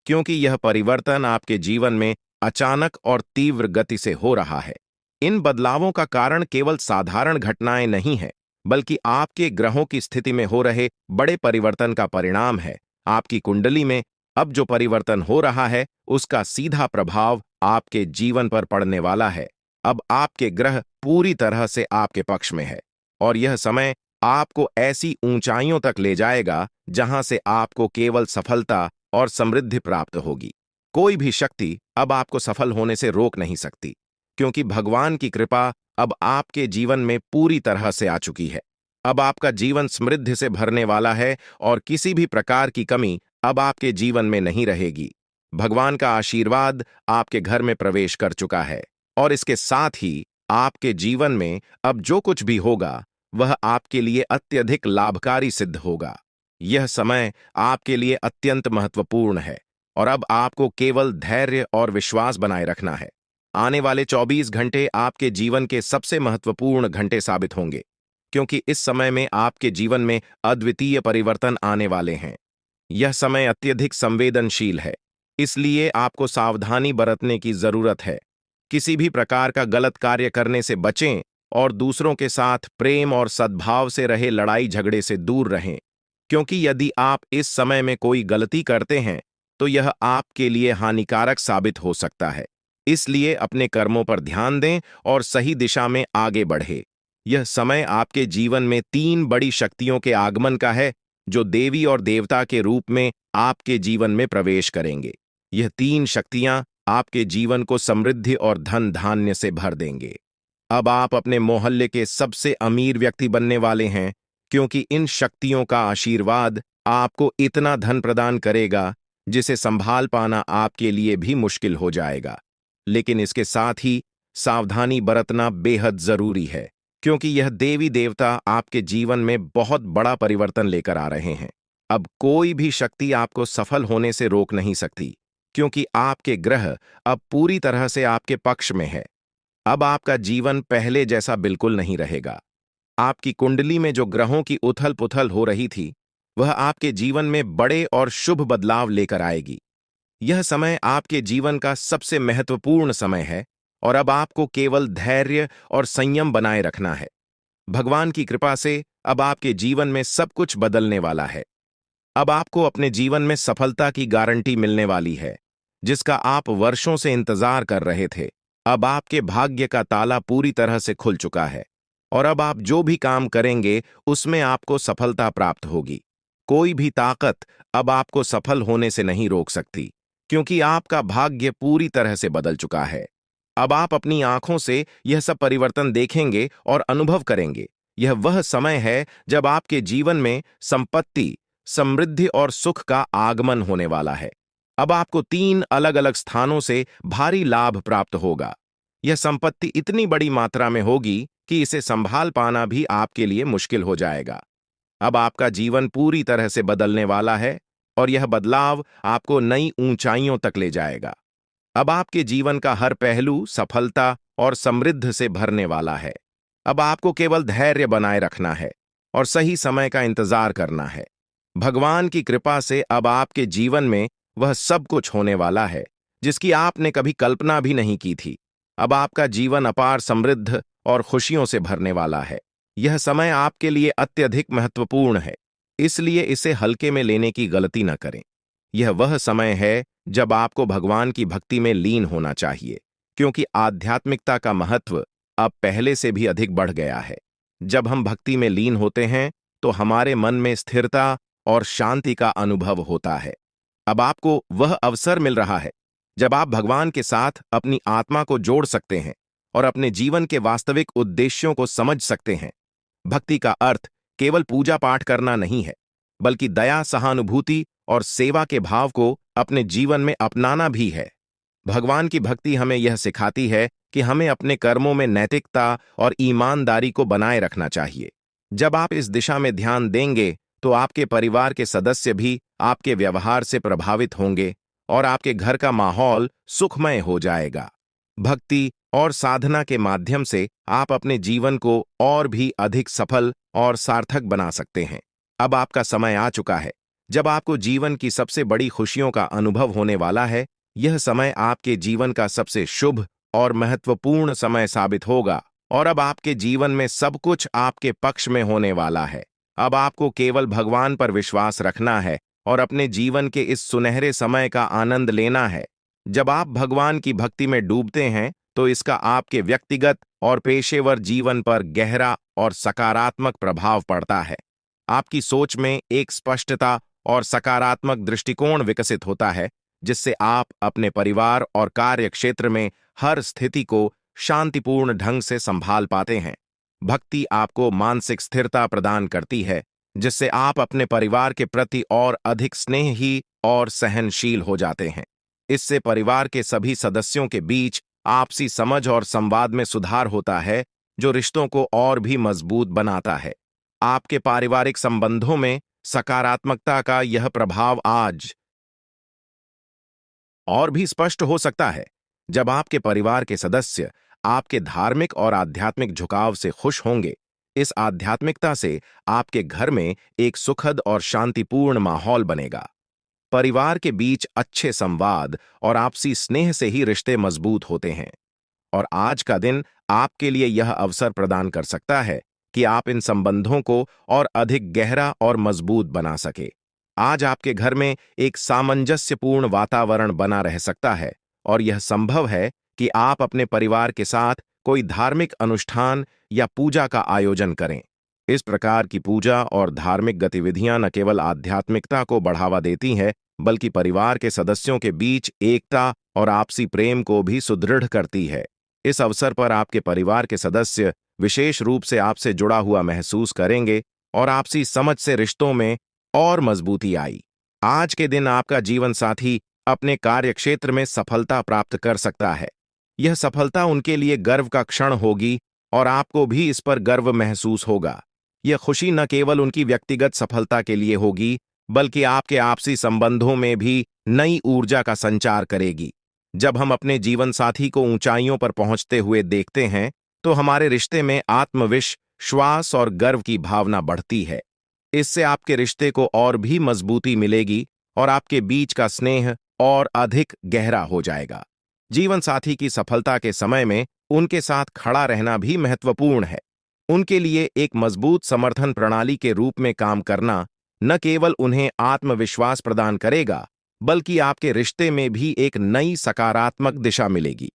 क्योंकि यह परिवर्तन आपके जीवन में अचानक और तीव्र गति से हो रहा है। इन बदलावों का कारण केवल साधारण घटनाएं नहीं है, बल्कि आपके ग्रहों की स्थिति में हो रहे बड़े परिवर्तन का परिणाम है। आपकी कुंडली में अब जो परिवर्तन हो रहा है, उसका सीधा प्रभाव आपके जीवन पर पड़ने वाला है। अब आपके ग्रह पूरी तरह से आपके पक्ष में है और यह समय आपको ऐसी ऊंचाइयों तक ले जाएगा जहां से आपको केवल सफलता और समृद्धि प्राप्त होगी। कोई भी शक्ति अब आपको सफल होने से रोक नहीं सकती, क्योंकि भगवान की कृपा अब आपके जीवन में पूरी तरह से आ चुकी है। अब आपका जीवन समृद्धि से भरने वाला है और किसी भी प्रकार की कमी अब आपके जीवन में नहीं रहेगी। भगवान का आशीर्वाद आपके घर में प्रवेश कर चुका है और इसके साथ ही आपके जीवन में अब जो कुछ भी होगा, वह आपके लिए अत्यधिक लाभकारी सिद्ध होगा। यह समय आपके लिए अत्यंत महत्वपूर्ण है और अब आपको केवल धैर्य और विश्वास बनाए रखना है। आने वाले 24 घंटे आपके जीवन के सबसे महत्वपूर्ण घंटे साबित होंगे, क्योंकि इस समय में आपके जीवन में अद्वितीय परिवर्तन आने वाले हैं। यह समय अत्यधिक संवेदनशील है, इसलिए आपको सावधानी बरतने की जरूरत है। किसी भी प्रकार का गलत कार्य करने से बचें और दूसरों के साथ प्रेम और सद्भाव से रहे लड़ाई झगड़े से दूर रहें, क्योंकि यदि आप इस समय में कोई गलती करते हैं तो यह आपके लिए हानिकारक साबित हो सकता है। इसलिए अपने कर्मों पर ध्यान दें और सही दिशा में आगे बढ़े। यह समय आपके जीवन में 3 बड़ी शक्तियों के आगमन का है, जो देवी और देवता के रूप में आपके जीवन में प्रवेश करेंगे। यह 3 शक्तियां आपके जीवन को समृद्धि और धन धान्य से भर देंगे। अब आप अपने मोहल्ले के सबसे अमीर व्यक्ति बनने वाले हैं, क्योंकि इन शक्तियों का आशीर्वाद आपको इतना धन प्रदान करेगा जिसे संभाल पाना आपके लिए भी मुश्किल हो जाएगा। लेकिन इसके साथ ही सावधानी बरतना बेहद जरूरी है, क्योंकि यह देवी देवता आपके जीवन में बहुत बड़ा परिवर्तन लेकर आ रहे हैं। अब कोई भी शक्ति आपको सफल होने से रोक नहीं सकती, क्योंकि आपके ग्रह अब पूरी तरह से आपके पक्ष में है। अब आपका जीवन पहले जैसा बिल्कुल नहीं रहेगा। आपकी कुंडली में जो ग्रहों की उथल पुथल हो रही थी, वह आपके जीवन में बड़े और शुभ बदलाव लेकर आएगी। यह समय आपके जीवन का सबसे महत्वपूर्ण समय है और अब आपको केवल धैर्य और संयम बनाए रखना है। भगवान की कृपा से अब आपके जीवन में सब कुछ बदलने वाला है। अब आपको अपने जीवन में सफलता की गारंटी मिलने वाली है, जिसका आप वर्षों से इंतजार कर रहे थे। अब आपके भाग्य का ताला पूरी तरह से खुल चुका है और अब आप जो भी काम करेंगे उसमें आपको सफलता प्राप्त होगी। कोई भी ताकत अब आपको सफल होने से नहीं रोक सकती, क्योंकि आपका भाग्य पूरी तरह से बदल चुका है। अब आप अपनी आंखों से यह सब परिवर्तन देखेंगे और अनुभव करेंगे। यह वह समय है जब आपके जीवन में संपत्ति, समृद्धि और सुख का आगमन होने वाला है। अब आपको 3 अलग अलग स्थानों से भारी लाभ प्राप्त होगा। यह संपत्ति इतनी बड़ी मात्रा में होगी कि इसे संभाल पाना भी आपके लिए मुश्किल हो जाएगा। अब आपका जीवन पूरी तरह से बदलने वाला है और यह बदलाव आपको नई ऊंचाइयों तक ले जाएगा। अब आपके जीवन का हर पहलू सफलता और समृद्धि से भरने वाला है। अब आपको केवल धैर्य बनाए रखना है और सही समय का इंतजार करना है। भगवान की कृपा से अब आपके जीवन में वह सब कुछ होने वाला है जिसकी आपने कभी कल्पना भी नहीं की थी। अब आपका जीवन अपार समृद्ध और खुशियों से भरने वाला है। यह समय आपके लिए अत्यधिक महत्वपूर्ण है, इसलिए इसे हल्के में लेने की गलती न करें। यह वह समय है जब आपको भगवान की भक्ति में लीन होना चाहिए, क्योंकि आध्यात्मिकता का महत्व अब पहले से भी अधिक बढ़ गया है। जब हम भक्ति में लीन होते हैं तो हमारे मन में स्थिरता और शांति का अनुभव होता है। अब आपको वह अवसर मिल रहा है जब आप भगवान के साथ अपनी आत्मा को जोड़ सकते हैं और अपने जीवन के वास्तविक उद्देश्यों को समझ सकते हैं। भक्ति का अर्थ केवल पूजा पाठ करना नहीं है, बल्कि दया, सहानुभूति और सेवा के भाव को अपने जीवन में अपनाना भी है। भगवान की भक्ति हमें यह सिखाती है कि हमें अपने कर्मों में नैतिकता और ईमानदारी को बनाए रखना चाहिए। जब आप इस दिशा में ध्यान देंगे तो आपके परिवार के सदस्य भी आपके व्यवहार से प्रभावित होंगे और आपके घर का माहौल सुखमय हो जाएगा। भक्ति और साधना के माध्यम से आप अपने जीवन को और भी अधिक सफल और सार्थक बना सकते हैं। अब आपका समय आ चुका है जब आपको जीवन की सबसे बड़ी खुशियों का अनुभव होने वाला है। यह समय आपके जीवन का सबसे शुभ और महत्वपूर्ण समय साबित होगा और अब आपके जीवन में सब कुछ आपके पक्ष में होने वाला है। अब आपको केवल भगवान पर विश्वास रखना है और अपने जीवन के इस सुनहरे समय का आनंद लेना है। जब आप भगवान की भक्ति में डूबते हैं तो इसका आपके व्यक्तिगत और पेशेवर जीवन पर गहरा और सकारात्मक प्रभाव पड़ता है। आपकी सोच में एक स्पष्टता और सकारात्मक दृष्टिकोण विकसित होता है, जिससे आप अपने परिवार और कार्य क्षेत्र में हर स्थिति को शांतिपूर्ण ढंग से संभाल पाते हैं। भक्ति आपको मानसिक स्थिरता प्रदान करती है, जिससे आप अपने परिवार के प्रति और अधिक स्नेही और सहनशील हो जाते हैं। इससे परिवार के सभी सदस्यों के बीच आपसी समझ और संवाद में सुधार होता है, जो रिश्तों को और भी मजबूत बनाता है। आपके पारिवारिक संबंधों में सकारात्मकता का यह प्रभाव आज और भी स्पष्ट हो सकता है जब आपके परिवार के सदस्य आपके धार्मिक और आध्यात्मिक झुकाव से खुश होंगे। इस आध्यात्मिकता से आपके घर में एक सुखद और शांतिपूर्ण माहौल बनेगा। परिवार के बीच अच्छे संवाद और आपसी स्नेह से ही रिश्ते मजबूत होते हैं और आज का दिन आपके लिए यह अवसर प्रदान कर सकता है कि आप इन संबंधों को और अधिक गहरा और मजबूत बना सके। आज आपके घर में एक सामंजस्यपूर्ण वातावरण बना रह सकता है और यह संभव है कि आप अपने परिवार के साथ कोई धार्मिक अनुष्ठान या पूजा का आयोजन करें। इस प्रकार की पूजा और धार्मिक गतिविधियां न केवल आध्यात्मिकता को बढ़ावा देती हैं, बल्कि परिवार के सदस्यों के बीच एकता और आपसी प्रेम को भी सुदृढ़ करती है। इस अवसर पर आपके परिवार के सदस्य विशेष रूप से आपसे जुड़ा हुआ महसूस करेंगे और आपसी समझ से रिश्तों में और मजबूती आई। आज के दिन आपका जीवन साथी अपने कार्यक्षेत्र में सफलता प्राप्त कर सकता है। यह सफलता उनके लिए गर्व का क्षण होगी और आपको भी इस पर गर्व महसूस होगा। यह खुशी न केवल उनकी व्यक्तिगत सफलता के लिए होगी, बल्कि आपके आपसी संबंधों में भी नई ऊर्जा का संचार करेगी। जब हम अपने जीवन साथी को ऊंचाइयों पर पहुंचते हुए देखते हैं, तो हमारे रिश्ते में आत्मविश्वास और गर्व की भावना बढ़ती है। इससे आपके रिश्ते को और भी मजबूती मिलेगी और आपके बीच का स्नेह और अधिक गहरा हो जाएगा। जीवन साथी की सफलता के समय में उनके साथ खड़ा रहना भी महत्वपूर्ण है। उनके लिए एक मजबूत समर्थन प्रणाली के रूप में काम करना न केवल उन्हें आत्मविश्वास प्रदान करेगा, बल्कि आपके रिश्ते में भी एक नई सकारात्मक दिशा मिलेगी।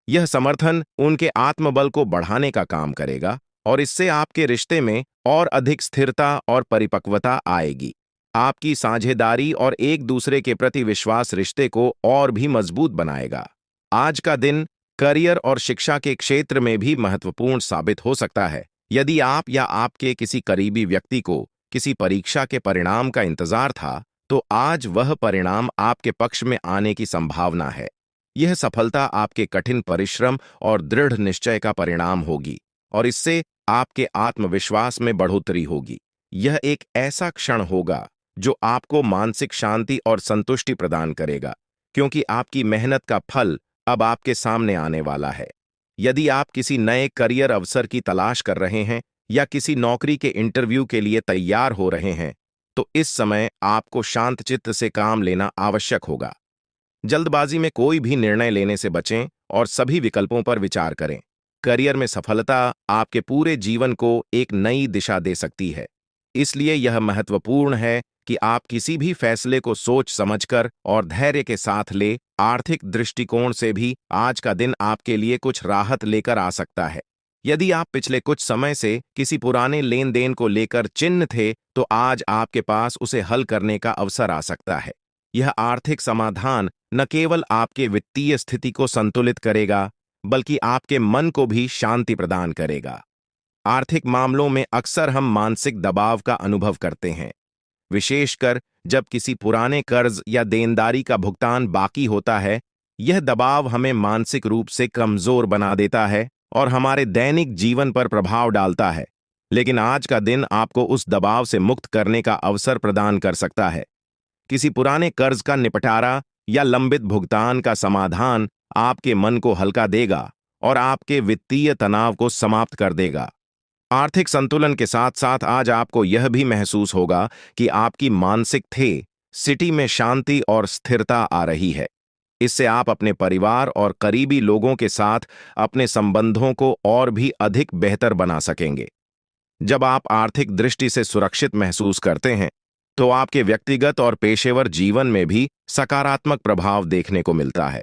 यह समर्थन उनके आत्मबल को बढ़ाने का काम करेगा और इससे आपके रिश्ते में और अधिक स्थिरता और परिपक्वता आएगी। आपकी साझेदारी और एक दूसरे के प्रति विश्वास रिश्ते को और भी मजबूत बनाएगा। आज का दिन करियर और शिक्षा के क्षेत्र में भी महत्वपूर्ण साबित हो सकता है। यदि आप या आपके किसी करीबी व्यक्ति को किसी परीक्षा के परिणाम का इंतजार था, तो आज वह परिणाम आपके पक्ष में आने की संभावना है। यह सफलता आपके कठिन परिश्रम और दृढ़ निश्चय का परिणाम होगी और इससे आपके आत्मविश्वास में बढ़ोतरी होगी। यह एक ऐसा क्षण होगा जो आपको मानसिक शांति और संतुष्टि प्रदान करेगा, क्योंकि आपकी मेहनत का फल अब आपके सामने आने वाला है। यदि आप किसी नए करियर अवसर की तलाश कर रहे हैं या किसी नौकरी के इंटरव्यू के लिए तैयार हो रहे हैं, तो इस समय आपको शांतचित्त से काम लेना आवश्यक होगा। जल्दबाजी में कोई भी निर्णय लेने से बचें और सभी विकल्पों पर विचार करें। करियर में सफलता आपके पूरे जीवन को एक नई दिशा दे सकती है। इसलिए यह महत्वपूर्ण है कि आप किसी भी फैसले को सोच समझकर और धैर्य के साथ ले। आर्थिक दृष्टिकोण से भी आज का दिन आपके लिए कुछ राहत लेकर आ सकता है। यदि आप पिछले कुछ समय से किसी पुराने लेन देन को लेकर चिंतित थे, तो आज आपके पास उसे हल करने का अवसर आ सकता है। यह आर्थिक समाधान न केवल आपके वित्तीय स्थिति को संतुलित करेगा, बल्कि आपके मन को भी शांति प्रदान करेगा। आर्थिक मामलों में अक्सर हम मानसिक दबाव का अनुभव करते हैं, विशेषकर जब किसी पुराने कर्ज या देनदारी का भुगतान बाकी होता है। यह दबाव हमें मानसिक रूप से कमजोर बना देता है और हमारे दैनिक जीवन पर प्रभाव डालता है। लेकिन आज का दिन आपको उस दबाव से मुक्त करने का अवसर प्रदान कर सकता है। किसी पुराने कर्ज का निपटारा या लंबित भुगतान का समाधान आपके मन को हल्का देगा और आपके वित्तीय तनाव को समाप्त कर देगा। आर्थिक संतुलन के साथ साथ आज आपको यह भी महसूस होगा कि आपकी मानसिक स्थिति में शांति और स्थिरता आ रही है। इससे आप अपने परिवार और करीबी लोगों के साथ अपने संबंधों को और भी अधिक बेहतर बना सकेंगे। जब आप आर्थिक दृष्टि से सुरक्षित महसूस करते हैं, तो आपके व्यक्तिगत और पेशेवर जीवन में भी सकारात्मक प्रभाव देखने को मिलता है।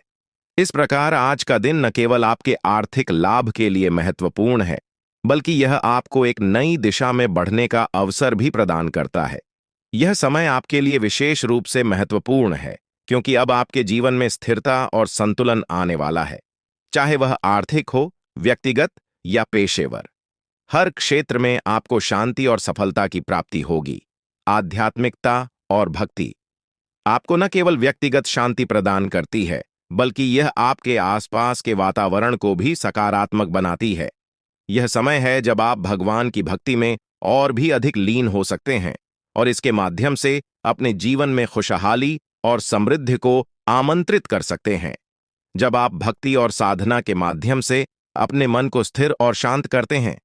इस प्रकार आज का दिन न केवल आपके आर्थिक लाभ के लिए महत्वपूर्ण है, बल्कि यह आपको एक नई दिशा में बढ़ने का अवसर भी प्रदान करता है। यह समय आपके लिए विशेष रूप से महत्वपूर्ण है, क्योंकि अब आपके जीवन में स्थिरता और संतुलन आने वाला है। चाहे वह आर्थिक हो, व्यक्तिगत या पेशेवर, हर क्षेत्र में आपको शांति और सफलता की प्राप्ति होगी। आध्यात्मिकता और भक्ति आपको न केवल व्यक्तिगत शांति प्रदान करती है, बल्कि यह आपके आसपास के वातावरण को भी सकारात्मक बनाती है। यह समय है जब आप भगवान की भक्ति में और भी अधिक लीन हो सकते हैं और इसके माध्यम से अपने जीवन में खुशहाली और समृद्धि को आमंत्रित कर सकते हैं। जब आप भक्ति और साधना के माध्यम से अपने मन को स्थिर और शांत करते हैं,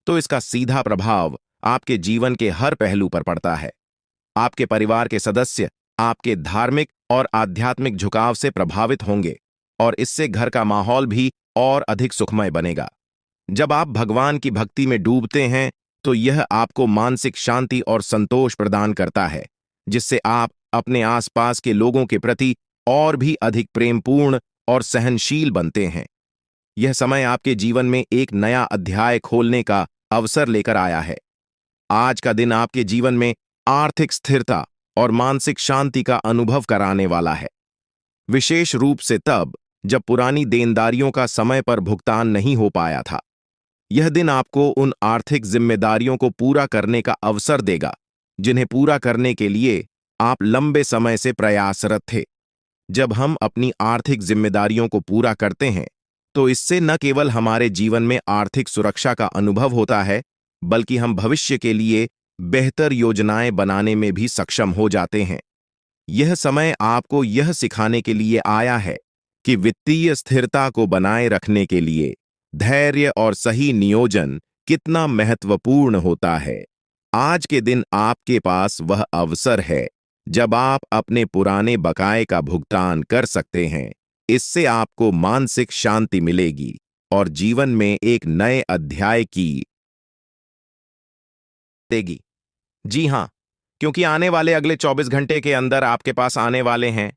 तो इसका सीधा प्रभाव आपके जीवन के हर पहलू पर पड़ता है। आपके परिवार के सदस्य आपके धार्मिक और आध्यात्मिक झुकाव से प्रभावित होंगे और इससे घर का माहौल भी और अधिक सुखमय बनेगा। जब आप भगवान की भक्ति में डूबते हैं, तो यह आपको मानसिक शांति और संतोष प्रदान करता है, जिससे आप अपने आसपास के लोगों के प्रति और भी अधिक प्रेमपूर्ण और सहनशील बनते हैं। यह समय आपके जीवन में एक नया अध्याय खोलने का अवसर लेकर आया है। आज का दिन आपके जीवन में आर्थिक स्थिरता और मानसिक शांति का अनुभव कराने वाला है, विशेष रूप से तब जब पुरानी देनदारियों का समय पर भुगतान नहीं हो पाया था। यह दिन आपको उन आर्थिक जिम्मेदारियों को पूरा करने का अवसर देगा, जिन्हें पूरा करने के लिए आप लंबे समय से प्रयासरत थे। जब हम अपनी आर्थिक जिम्मेदारियों को पूरा करते हैं, तो इससे न केवल हमारे जीवन में आर्थिक सुरक्षा का अनुभव होता है, बल्कि हम भविष्य के लिए बेहतर योजनाएं बनाने में भी सक्षम हो जाते हैं। यह समय आपको यह सिखाने के लिए आया है कि वित्तीय स्थिरता को बनाए रखने के लिए धैर्य और सही नियोजन कितना महत्वपूर्ण होता है। आज के दिन आपके पास वह अवसर है जब आप अपने पुराने बकाये का भुगतान कर सकते हैं। इससे आपको मानसिक शांति मिलेगी और जीवन में एक नए अध्याय की देगी। जी हां, क्योंकि आने वाले अगले 24 घंटे के अंदर आपके पास आने वाले हैं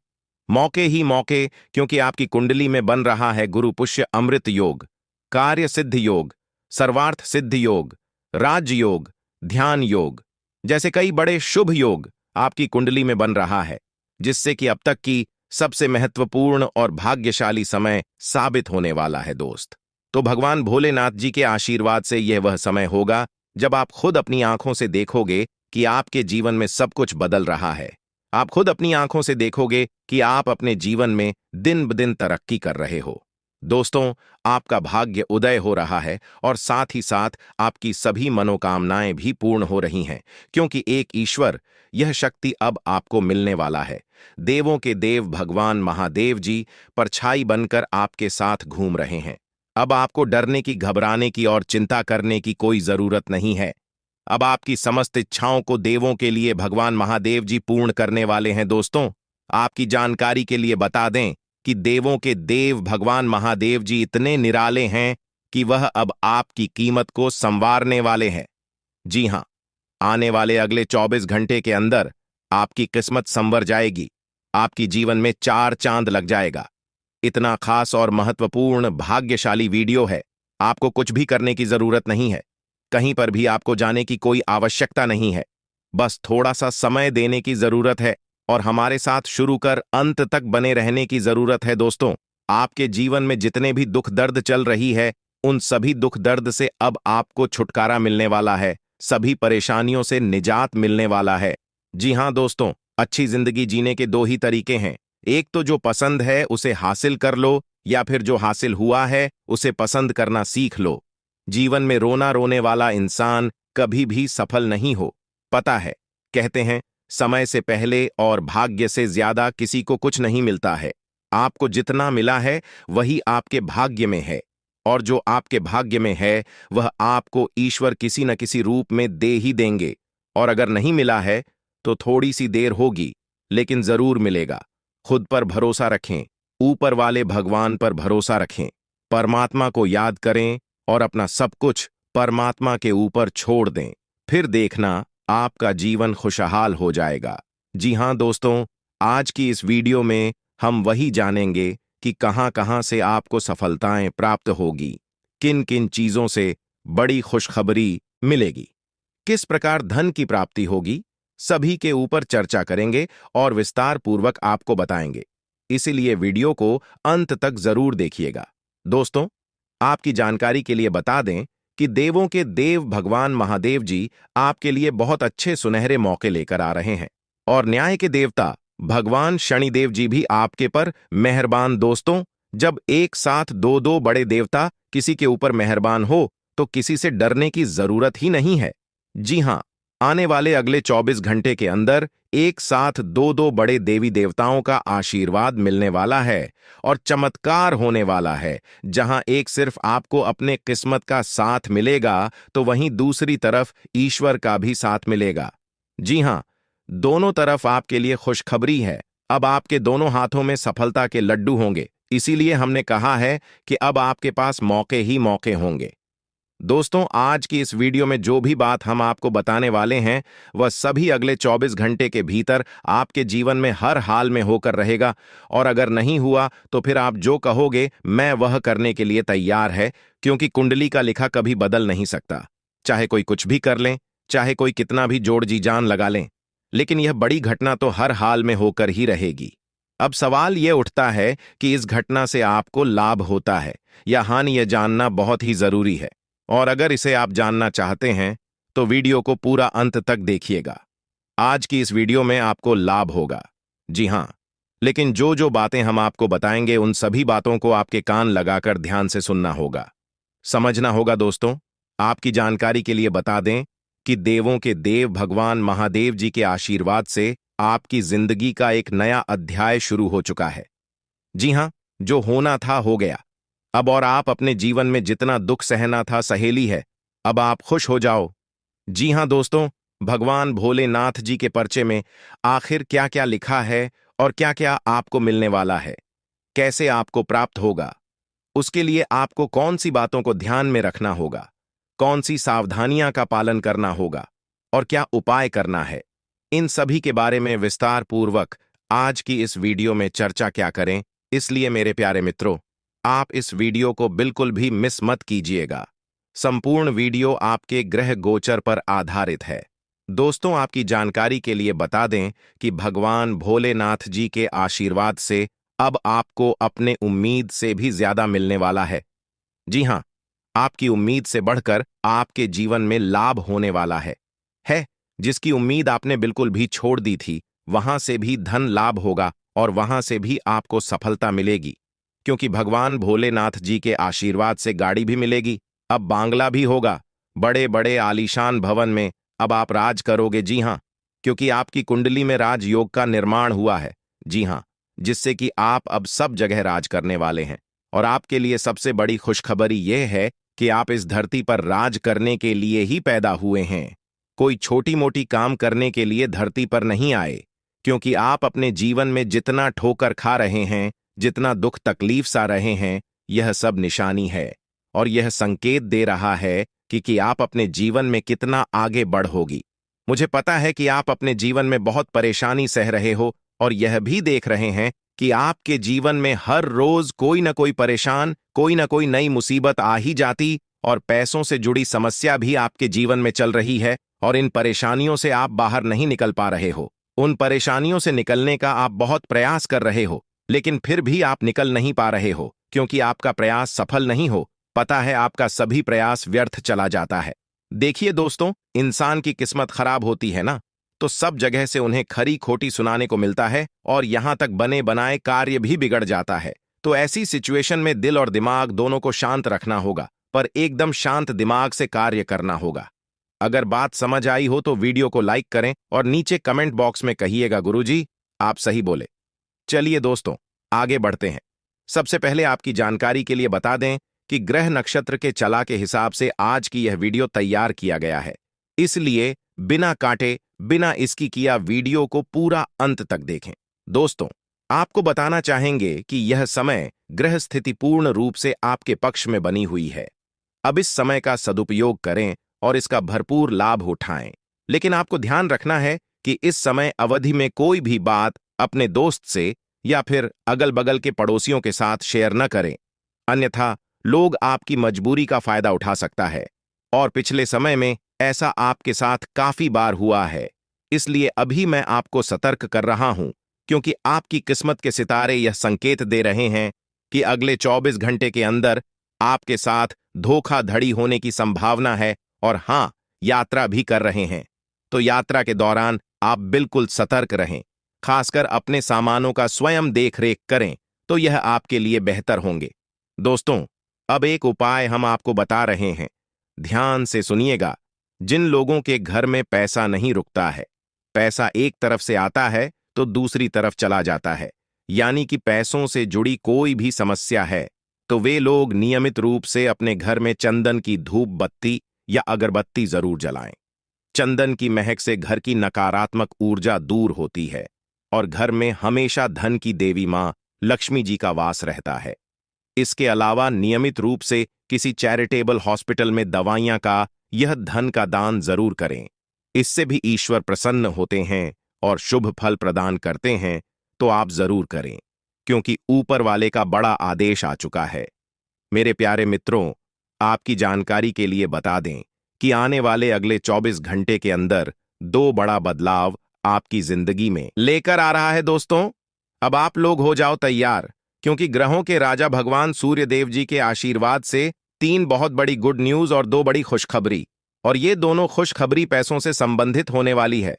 मौके ही मौके, क्योंकि आपकी कुंडली में बन रहा है गुरु पुष्य अमृत योग, कार्य सिद्ध योग, सर्वार्थ सिद्ध योग, राज्य योग, ध्यान योग जैसे कई बड़े शुभ योग आपकी कुंडली में बन रहा है, जिससे कि अब तक की सबसे महत्वपूर्ण और भाग्यशाली समय साबित होने वाला है दोस्त। तो भगवान भोलेनाथ जी के आशीर्वाद से यह वह समय होगा जब आप खुद अपनी आंखों से देखोगे कि आपके जीवन में सब कुछ बदल रहा है। आप खुद अपनी आंखों से देखोगे कि आप अपने जीवन में दिन ब दिन तरक्की कर रहे हो। दोस्तों, आपका भाग्य उदय हो रहा है और साथ ही साथ आपकी सभी मनोकामनाएं भी पूर्ण हो रही हैं, क्योंकि एक ईश्वर, यह शक्ति अब आपको मिलने वाला है। देवों के देव भगवान महादेव जी परछाई बनकर आपके साथ घूम रहे हैं। अब आपको डरने की, घबराने की और चिंता करने की कोई जरूरत नहीं है। अब आपकी समस्त इच्छाओं को देवों के लिए भगवान महादेव जी पूर्ण करने वाले हैं। दोस्तों, आपकी जानकारी के लिए बता दें कि देवों के देव भगवान महादेव जी इतने निराले हैं कि वह अब आपकी कीमत को संवारने वाले हैं। जी हां, आने वाले अगले 24 घंटे के अंदर आपकी किस्मत संवर जाएगी। आपकी जीवन में 4 चांद लग जाएगा। इतना खास और महत्वपूर्ण भाग्यशाली वीडियो है। आपको कुछ भी करने की जरूरत नहीं है, कहीं पर भी आपको जाने की कोई आवश्यकता नहीं है। बस थोड़ा सा समय देने की जरूरत है और हमारे साथ शुरू कर अंत तक बने रहने की जरूरत है। दोस्तों, आपके जीवन में जितने भी दुख दर्द चल रही है, उन सभी दुख दर्द से अब आपको छुटकारा मिलने वाला है, सभी परेशानियों से निजात मिलने वाला है। जी हां दोस्तों, अच्छी जिंदगी जीने के 2 ही तरीके हैं, एक तो जो पसंद है उसे हासिल कर लो, या फिर जो हासिल हुआ है उसे पसंद करना सीख लो। जीवन में रोना रोने वाला इंसान कभी भी सफल नहीं हो। पता है, कहते हैं समय से पहले और भाग्य से ज्यादा किसी को कुछ नहीं मिलता है। आपको जितना मिला है वही आपके भाग्य में है, और जो आपके भाग्य में है वह आपको ईश्वर किसी न किसी रूप में दे ही देंगे। और अगर नहीं मिला है तो थोड़ी सी देर होगी, लेकिन जरूर मिलेगा। खुद पर भरोसा रखें, ऊपर वाले भगवान पर भरोसा रखें, परमात्मा को याद करें और अपना सब कुछ परमात्मा के ऊपर छोड़ दें। फिर देखना आपका जीवन खुशहाल हो जाएगा। जी हां दोस्तों, आज की इस वीडियो में हम वही जानेंगे कि कहां-कहां से आपको सफलताएं प्राप्त होगी, किन-किन चीजों से बड़ी खुशखबरी मिलेगी, किस प्रकार धन की प्राप्ति होगी, सभी के ऊपर चर्चा करेंगे और विस्तार पूर्वक आपको बताएंगे। इसीलिए वीडियो को अंत तक जरूर देखिएगा। दोस्तों, आपकी जानकारी के लिए बता दें कि देवों के देव भगवान महादेव जी आपके लिए बहुत अच्छे सुनहरे मौके लेकर आ रहे हैं, और न्याय के देवता भगवान शनिदेव जी भी आपके पर मेहरबान। दोस्तों, जब एक साथ दो दो बड़े देवता किसी के ऊपर मेहरबान हो तो किसी से डरने की जरूरत ही नहीं है। जी हां, आने वाले अगले 24 घंटे के अंदर एक साथ दो दो बड़े देवी देवताओं का आशीर्वाद मिलने वाला है और चमत्कार होने वाला है। जहां एक सिर्फ आपको अपने किस्मत का साथ मिलेगा तो वहीं दूसरी तरफ ईश्वर का भी साथ मिलेगा। जी हां, दोनों तरफ आपके लिए खुशखबरी है। अब आपके दोनों हाथों में सफलता के लड्डू होंगे। इसीलिए हमने कहा है कि अब आपके पास मौके ही मौके होंगे। दोस्तों, आज की इस वीडियो में जो भी बात हम आपको बताने वाले हैं वह सभी अगले 24 घंटे के भीतर आपके जीवन में हर हाल में होकर रहेगा, और अगर नहीं हुआ तो फिर आप जो कहोगे मैं वह करने के लिए तैयार है, क्योंकि कुंडली का लिखा कभी बदल नहीं सकता। चाहे कोई कुछ भी कर लें, चाहे कोई कितना भी जोड़ जी जान लगा लें, लेकिन यह बड़ी घटना तो हर हाल में होकर ही रहेगी। अब सवाल यह उठता है कि इस घटना से आपको लाभ होता है या हानि, यह जानना बहुत ही जरूरी है। और अगर इसे आप जानना चाहते हैं तो वीडियो को पूरा अंत तक देखिएगा। आज की इस वीडियो में आपको लाभ होगा। जी हां, लेकिन जो जो बातें हम आपको बताएंगे उन सभी बातों को आपके कान लगाकर ध्यान से सुनना होगा, समझना होगा। दोस्तों, आपकी जानकारी के लिए बता दें कि देवों के देव भगवान महादेव जी के आशीर्वाद से आपकी जिंदगी का एक नया अध्याय शुरू हो चुका है। जी हां, जो होना था हो गया अब, और आप अपने जीवन में जितना दुख सहना था सहेली है। अब आप खुश हो जाओ। जी हां दोस्तों, भगवान भोलेनाथ जी के पर्चे में आखिर क्या क्या लिखा है और क्या क्या आपको मिलने वाला है, कैसे आपको प्राप्त होगा, उसके लिए आपको कौन सी बातों को ध्यान में रखना होगा, कौन सी सावधानियां का पालन करना होगा और क्या उपाय करना है, इन सभी के बारे में विस्तार पूर्वक आज की इस वीडियो में चर्चा क्या करें। इसलिए मेरे प्यारे मित्रों, आप इस वीडियो को बिल्कुल भी मिस मत कीजिएगा। संपूर्ण वीडियो आपके ग्रह गोचर पर आधारित है। दोस्तों, आपकी जानकारी के लिए बता दें कि भगवान भोलेनाथ जी के आशीर्वाद से अब आपको अपने उम्मीद से भी ज्यादा मिलने वाला है। जी हां, आपकी उम्मीद से बढ़कर आपके जीवन में लाभ होने वाला है। जिसकी उम्मीद आपने बिल्कुल भी छोड़ दी थी, वहां से भी धन लाभ होगा और वहां से भी आपको सफलता मिलेगी, क्योंकि भगवान भोलेनाथ जी के आशीर्वाद से गाड़ी भी मिलेगी, अब बांग्ला भी होगा, बड़े बड़े आलीशान भवन में अब आप राज करोगे। जी हां, क्योंकि आपकी कुंडली में राजयोग का निर्माण हुआ है। जी हां, जिससे कि आप अब सब जगह राज करने वाले हैं। और आपके लिए सबसे बड़ी खुशखबरी यह है कि आप इस धरती पर राज करने के लिए ही पैदा हुए हैं। कोई छोटी मोटी काम करने के लिए धरती पर नहीं आए, क्योंकि आप अपने जीवन में जितना ठोकर खा रहे हैं, जितना दुख तकलीफ सा रहे हैं, यह सब निशानी है और यह संकेत दे रहा है कि आप अपने जीवन में कितना आगे बढ़ोगी। मुझे पता है कि आप अपने जीवन में बहुत परेशानी सह रहे हो और यह भी देख रहे हैं कि आपके जीवन में हर रोज कोई ना कोई परेशान, कोई ना कोई नई मुसीबत आ ही जाती, और पैसों से जुड़ी समस्या भी आपके जीवन में चल रही है, और इन परेशानियों से आप बाहर नहीं निकल पा रहे हो। उन परेशानियों से निकलने का आप बहुत प्रयास कर रहे हो, लेकिन फिर भी आप निकल नहीं पा रहे हो, क्योंकि आपका प्रयास सफल नहीं हो। पता है, आपका सभी प्रयास व्यर्थ चला जाता है। देखिए दोस्तों, इंसान की किस्मत खराब होती है ना, तो सब जगह से उन्हें खरी खोटी सुनाने को मिलता है और यहां तक बने बनाए कार्य भी बिगड़ जाता है। तो ऐसी सिचुएशन में दिल और दिमाग दोनों को शांत रखना होगा, पर एकदम शांत दिमाग से कार्य करना होगा। अगर बात समझ आई हो तो वीडियो को लाइक करें और नीचे कमेंट बॉक्स में कहिएगा गुरुजी आप सही बोले। चलिए दोस्तों, आगे बढ़ते हैं। सबसे पहले आपकी जानकारी के लिए बता दें कि ग्रह नक्षत्र के चला के हिसाब से आज की यह वीडियो तैयार किया गया है, इसलिए बिना काटे बिना इसकी किया वीडियो को पूरा अंत तक देखें। दोस्तों, आपको बताना चाहेंगे कि यह समय ग्रह स्थिति पूर्ण रूप से आपके पक्ष में बनी हुई है। अब इस समय का सदुपयोग करें और इसका भरपूर लाभ उठाएं। लेकिन आपको ध्यान रखना है कि इस समय अवधि में कोई भी बात अपने दोस्त से या फिर अगल बगल के पड़ोसियों के साथ शेयर न करें, अन्यथा लोग आपकी मजबूरी का फायदा उठा सकता है। और पिछले समय में ऐसा आपके साथ काफी बार हुआ है, इसलिए अभी मैं आपको सतर्क कर रहा हूं, क्योंकि आपकी किस्मत के सितारे यह संकेत दे रहे हैं कि अगले 24 घंटे के अंदर आपके साथ धोखाधड़ी होने की संभावना है। और हां, यात्रा भी कर रहे हैं, तो यात्रा के दौरान आप बिल्कुल सतर्क रहें। खासकर अपने सामानों का स्वयं देखरेख करें, तो यह आपके लिए बेहतर होंगे। दोस्तों, अब एक उपाय हम आपको बता रहे हैं, ध्यान से सुनिएगा। जिन लोगों के घर में पैसा नहीं रुकता है, पैसा एक तरफ से आता है तो दूसरी तरफ चला जाता है, यानी कि पैसों से जुड़ी कोई भी समस्या है, तो वे लोग नियमित रूप से अपने घर में चंदन की धूप बत्ती या अगरबत्ती जरूर जलाएं। चंदन की महक से घर की नकारात्मक ऊर्जा दूर होती है और घर में हमेशा धन की देवी मां लक्ष्मी जी का वास रहता है। इसके अलावा नियमित रूप से किसी चैरिटेबल हॉस्पिटल में दवाइयां का यह धन का दान जरूर करें। इससे भी ईश्वर प्रसन्न होते हैं और शुभ फल प्रदान करते हैं, तो आप जरूर करें, क्योंकि ऊपर वाले का बड़ा आदेश आ चुका है। मेरे प्यारे मित्रों, आपकी जानकारी के लिए बता दें कि आने वाले अगले 24 घंटे के अंदर 2 बड़ा बदलाव आपकी जिंदगी में लेकर आ रहा है। दोस्तों, अब आप लोग हो जाओ तैयार, क्योंकि ग्रहों के राजा भगवान सूर्य देव जी के आशीर्वाद से 3 बहुत बड़ी गुड न्यूज और 2 बड़ी खुशखबरी, और ये दोनों खुशखबरी पैसों से संबंधित होने वाली है।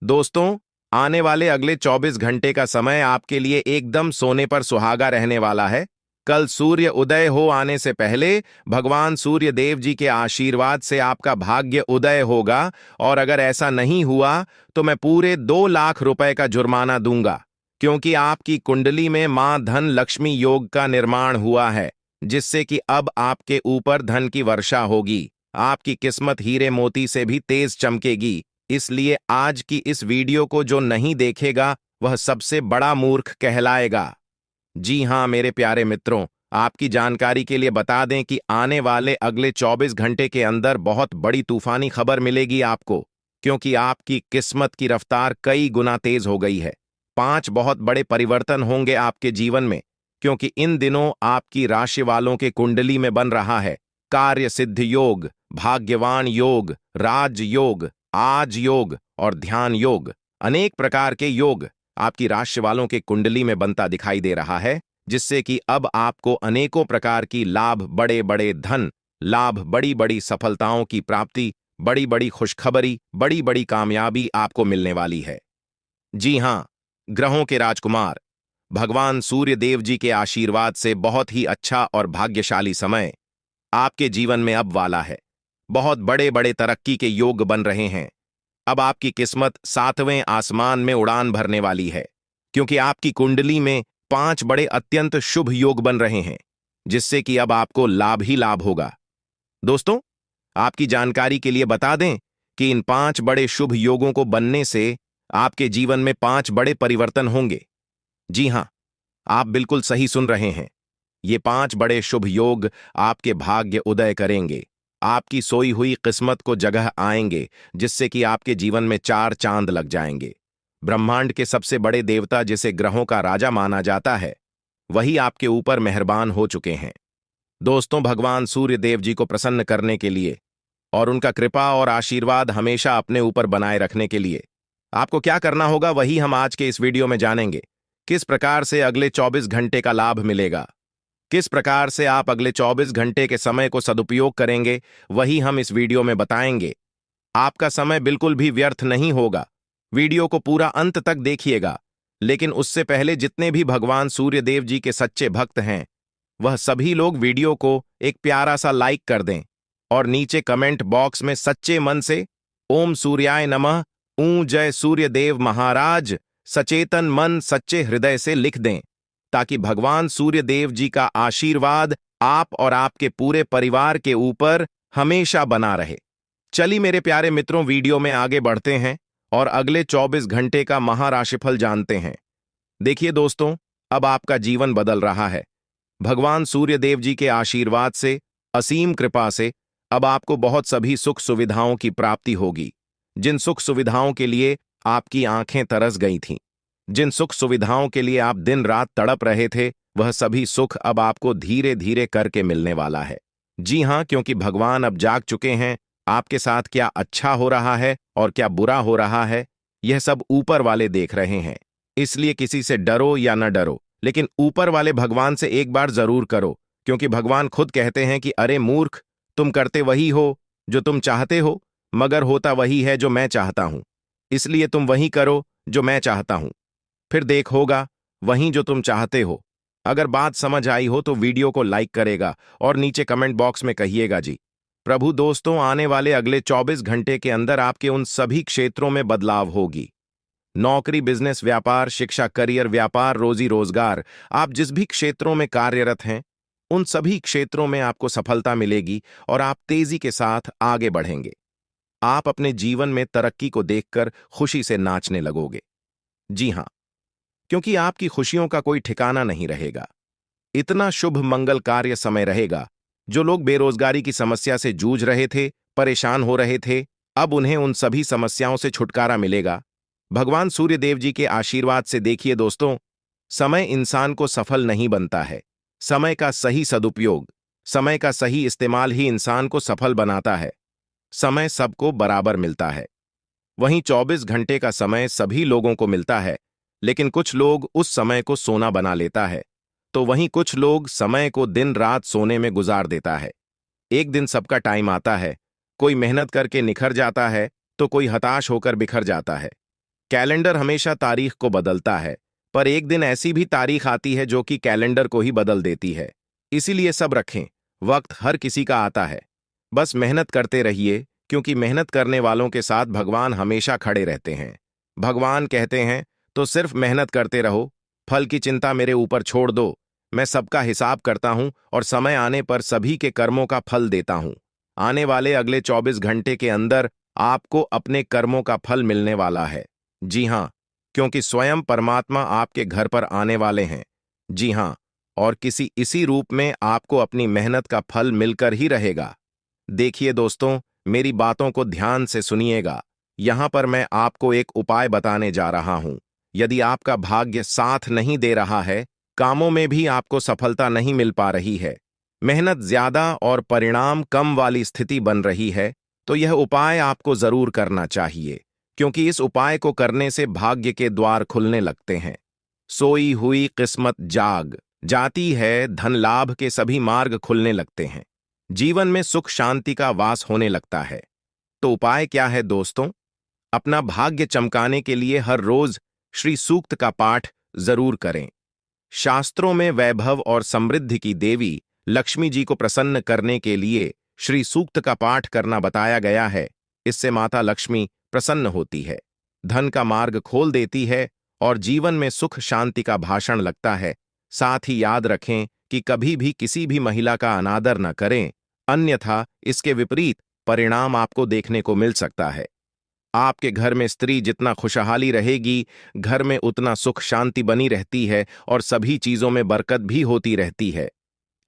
दोस्तों, आने वाले अगले 24 घंटे का समय आपके लिए एकदम सोने पर सुहागा रहने वाला है। कल सूर्य उदय हो आने से पहले भगवान सूर्य देव जी के आशीर्वाद से आपका भाग्य उदय होगा, और अगर ऐसा नहीं हुआ तो मैं पूरे 2 लाख रुपए का जुर्माना दूंगा, क्योंकि आपकी कुंडली में मां धन लक्ष्मी योग का निर्माण हुआ है, जिससे कि अब आपके ऊपर धन की वर्षा होगी। आपकी किस्मत हीरे मोती से भी तेज चमकेगी। इसलिए आज की इस वीडियो को जो नहीं देखेगा वह सबसे बड़ा मूर्ख कहलाएगा। जी हां मेरे प्यारे मित्रों, आपकी जानकारी के लिए बता दें कि आने वाले अगले 24 घंटे के अंदर बहुत बड़ी तूफानी खबर मिलेगी आपको, क्योंकि आपकी किस्मत की रफ्तार कई गुना तेज हो गई है। 5 बहुत बड़े परिवर्तन होंगे आपके जीवन में, क्योंकि इन दिनों आपकी राशि वालों के कुंडली में बन रहा है कार्य सिद्ध योग, भाग्यवान योग, राज योग, आज योग और ध्यान योग। अनेक प्रकार के योग आपकी राशि वालों के कुंडली में बनता दिखाई दे रहा है, जिससे कि अब आपको अनेकों प्रकार की लाभ, बड़े बड़े धन लाभ, बड़ी बड़ी सफलताओं की प्राप्ति, बड़ी बड़ी खुशखबरी, बड़ी बड़ी कामयाबी आपको मिलने वाली है। जी हां, ग्रहों के राजकुमार भगवान सूर्य देव जी के आशीर्वाद से बहुत ही अच्छा और भाग्यशाली समय आपके जीवन में अब वाला है। बहुत बड़े बड़े तरक्की के योग बन रहे हैं। अब आपकी किस्मत 7वें आसमान में उड़ान भरने वाली है, क्योंकि आपकी कुंडली में 5 बड़े अत्यंत शुभ योग बन रहे हैं, जिससे कि अब आपको लाभ ही लाभ होगा। दोस्तों, आपकी जानकारी के लिए बता दें कि इन 5 बड़े शुभ योगों को बनने से आपके जीवन में 5 बड़े परिवर्तन होंगे। जी हां, आप बिल्कुल सही सुन रहे हैं। ये 5 बड़े शुभ योग आपके भाग्य उदय करेंगे, आपकी सोई हुई किस्मत को जगह आएंगे, जिससे कि आपके जीवन में 4 चांद लग जाएंगे। ब्रह्मांड के सबसे बड़े देवता, जिसे ग्रहों का राजा माना जाता है, वही आपके ऊपर मेहरबान हो चुके हैं। दोस्तों, भगवान सूर्य देव जी को प्रसन्न करने के लिए और उनका कृपा और आशीर्वाद हमेशा अपने ऊपर बनाए रखने के लिए आपको क्या करना होगा, वही हम आज के इस वीडियो में जानेंगे। किस प्रकार से अगले 24 घंटे का लाभ मिलेगा, किस प्रकार से आप अगले 24 घंटे के समय को सदुपयोग करेंगे, वही हम इस वीडियो में बताएंगे। आपका समय बिल्कुल भी व्यर्थ नहीं होगा। वीडियो को पूरा अंत तक देखिएगा, लेकिन उससे पहले जितने भी भगवान सूर्यदेव जी के सच्चे भक्त हैं वह सभी लोग वीडियो को एक प्यारा सा लाइक कर दें और नीचे कमेंट बॉक्स में सच्चे मन से ओम सूर्याय नमः, ऊं जय सूर्यदेव महाराज, सचेतन मन सच्चे हृदय से लिख दें, ताकि भगवान सूर्यदेव जी का आशीर्वाद आप और आपके पूरे परिवार के ऊपर हमेशा बना रहे। चलिए मेरे प्यारे मित्रों, वीडियो में आगे बढ़ते हैं और अगले 24 घंटे का महाराशिफल जानते हैं। देखिए दोस्तों, अब आपका जीवन बदल रहा है। भगवान सूर्यदेव जी के आशीर्वाद से, असीम कृपा से अब आपको बहुत सभी सुख सुविधाओं की प्राप्ति होगी। जिन सुख सुविधाओं के लिए आपकी आंखें तरस गई थीं, जिन सुख सुविधाओं के लिए आप दिन रात तड़प रहे थे, वह सभी सुख अब आपको धीरे धीरे करके मिलने वाला है। जी हां, क्योंकि भगवान अब जाग चुके हैं। आपके साथ क्या अच्छा हो रहा है और क्या बुरा हो रहा है, यह सब ऊपर वाले देख रहे हैं। इसलिए किसी से डरो या न डरो, लेकिन ऊपर वाले भगवान से एक बार जरूर करो, क्योंकि भगवान खुद कहते हैं कि अरे मूर्ख, तुम करते वही हो जो तुम चाहते हो, मगर होता वही है जो मैं चाहता हूं। इसलिए तुम वही करो जो मैं चाहता हूं, फिर देख होगा वही जो तुम चाहते हो। अगर बात समझ आई हो तो वीडियो को लाइक करेगा और नीचे कमेंट बॉक्स में कहिएगा जी। प्रभु दोस्तों, आने वाले अगले 24 घंटे के अंदर आपके उन सभी क्षेत्रों में बदलाव होगी। नौकरी, बिजनेस, व्यापार, शिक्षा, करियर, व्यापार, रोजी रोजगार, आप जिस भी क्षेत्रों में कार्यरत हैं उन सभी क्षेत्रों में आपको सफलता मिलेगी और आप तेजी के साथ आगे बढ़ेंगे। आप अपने जीवन में तरक्की को देखकर खुशी से नाचने लगोगे। जी हां, क्योंकि आपकी खुशियों का कोई ठिकाना नहीं रहेगा। इतना शुभ मंगल कार्य समय रहेगा। जो लोग बेरोजगारी की समस्या से जूझ रहे थे, परेशान हो रहे थे, अब उन्हें उन सभी समस्याओं से छुटकारा मिलेगा भगवान सूर्यदेव जी के आशीर्वाद से। देखिए दोस्तों, समय इंसान को सफल नहीं बनता है। समय का सही सदुपयोग, समय का सही इस्तेमाल ही इंसान को सफल बनाता है। समय सबको बराबर मिलता है। वहीं 24 घंटे का समय सभी लोगों को मिलता है, लेकिन कुछ लोग उस समय को सोना बना लेता है, तो वहीं कुछ लोग समय को दिन रात सोने में गुजार देता है। एक दिन सबका टाइम आता है, कोई मेहनत करके निखर जाता है तो कोई हताश होकर बिखर जाता है। कैलेंडर हमेशा तारीख को बदलता है, पर एक दिन ऐसी भी तारीख आती है जो कि कैलेंडर को ही बदल देती है। इसीलिए सब रखें, वक्त हर किसी का आता है। बस मेहनत करते रहिए, क्योंकि मेहनत करने वालों के साथ भगवान हमेशा खड़े रहते हैं। भगवान कहते हैं तो सिर्फ मेहनत करते रहो, फल की चिंता मेरे ऊपर छोड़ दो। मैं सबका हिसाब करता हूं और समय आने पर सभी के कर्मों का फल देता हूं। आने वाले अगले 24 घंटे के अंदर आपको अपने कर्मों का फल मिलने वाला है। जी हां, क्योंकि स्वयं परमात्मा आपके घर पर आने वाले हैं। जी हां, और किसी इसी रूप में आपको अपनी मेहनत का फल मिलकर ही रहेगा। देखिए दोस्तों, मेरी बातों को ध्यान से सुनिएगा। यहां पर मैं आपको एक उपाय बताने जा रहा हूं। यदि आपका भाग्य साथ नहीं दे रहा है, कामों में भी आपको सफलता नहीं मिल पा रही है, मेहनत ज्यादा और परिणाम कम वाली स्थिति बन रही है, तो यह उपाय आपको जरूर करना चाहिए, क्योंकि इस उपाय को करने से भाग्य के द्वार खुलने लगते हैं। सोई हुई किस्मत जाग जाती है, धन लाभ के सभी मार्ग खुलने लगते हैं, जीवन में सुख शांति का वास होने लगता है। तो उपाय क्या है दोस्तों? अपना भाग्य चमकाने के लिए हर रोज श्री सूक्त का पाठ जरूर करें। शास्त्रों में वैभव और समृद्धि की देवी लक्ष्मी जी को प्रसन्न करने के लिए श्री सूक्त का पाठ करना बताया गया है। इससे माता लक्ष्मी प्रसन्न होती है, धन का मार्ग खोल देती है और जीवन में सुख शांति का भाषण लगता है। साथ ही याद रखें कि कभी भी किसी भी महिला का अनादर न करें, अन्यथा इसके विपरीत परिणाम आपको देखने को मिल सकता है। आपके घर में स्त्री जितना खुशहाली रहेगी, घर में उतना सुख शांति बनी रहती है और सभी चीजों में बरकत भी होती रहती है।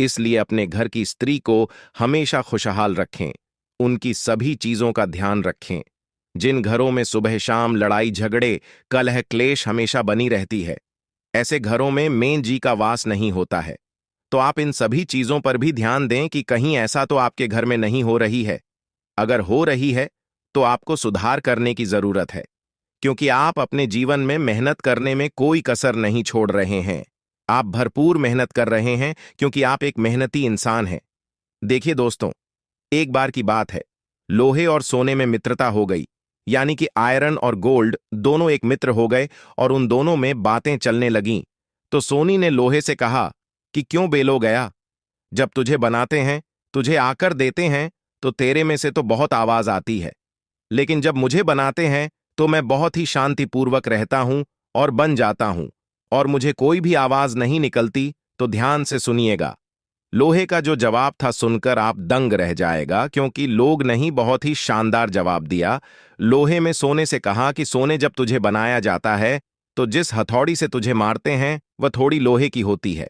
इसलिए अपने घर की स्त्री को हमेशा खुशहाल रखें, उनकी सभी चीजों का ध्यान रखें। जिन घरों में सुबह शाम लड़ाई झगड़े कलह क्लेश हमेशा बनी रहती है, ऐसे घरों में मेन जी का वास नहीं होता है। तो आप इन सभी चीजों पर भी ध्यान दें कि कहीं ऐसा तो आपके घर में नहीं हो रही है। अगर हो रही है तो आपको सुधार करने की जरूरत है, क्योंकि आप अपने जीवन में मेहनत करने में कोई कसर नहीं छोड़ रहे हैं। आप भरपूर मेहनत कर रहे हैं, क्योंकि आप एक मेहनती इंसान हैं। देखिए दोस्तों, एक बार की बात है, लोहे और सोने में मित्रता हो गई। यानी कि आयरन और गोल्ड दोनों एक मित्र हो गए और उन दोनों में बातें चलने लगीं। तो सोनी ने लोहे से कहा कि क्यों बेलो गया, जब तुझे बनाते हैं, तुझे आकर देते हैं, तो तेरे में से तो बहुत आवाज आती है, लेकिन जब मुझे बनाते हैं तो मैं बहुत ही शांतिपूर्वक रहता हूं और बन जाता हूं, और मुझे कोई भी आवाज नहीं निकलती। तो ध्यान से सुनिएगा। लोहे का जो जवाब था सुनकर आप दंग रह जाएगा, क्योंकि लोग नहीं, बहुत ही शानदार जवाब दिया। लोहे में सोने से कहा कि सोने, जब तुझे बनाया जाता है तो जिस हथौड़ी से तुझे मारते हैं वह थोड़ी लोहे की होती है,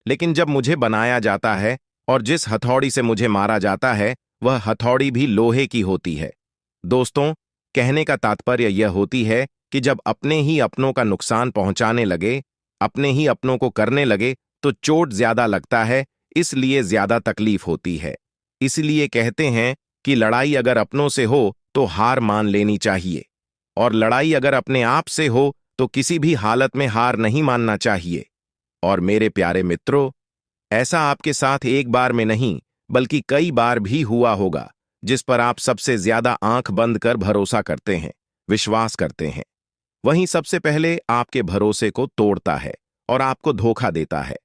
लेकिन जब मुझे बनाया जाता है और जिस हथौड़ी से मुझे मारा जाता है वह हथौड़ी भी लोहे की होती है। दोस्तों, कहने का तात्पर्य यह होती है कि जब अपने ही अपनों का नुकसान पहुंचाने लगे, अपने ही अपनों को करने लगे, तो चोट ज्यादा लगता है, इसलिए ज्यादा तकलीफ होती है। इसलिए कहते हैं कि लड़ाई अगर अपनों से हो तो हार मान लेनी चाहिए, और लड़ाई अगर अपने आप से हो तो किसी भी हालत में हार नहीं मानना चाहिए। और मेरे प्यारे मित्रों, ऐसा आपके साथ एक बार में नहीं बल्कि कई बार भी हुआ होगा, जिस पर आप सबसे ज्यादा आंख बंद कर भरोसा करते हैं, विश्वास करते हैं। वहीं सबसे पहले आपके भरोसे को तोड़ता है और आपको धोखा देता है।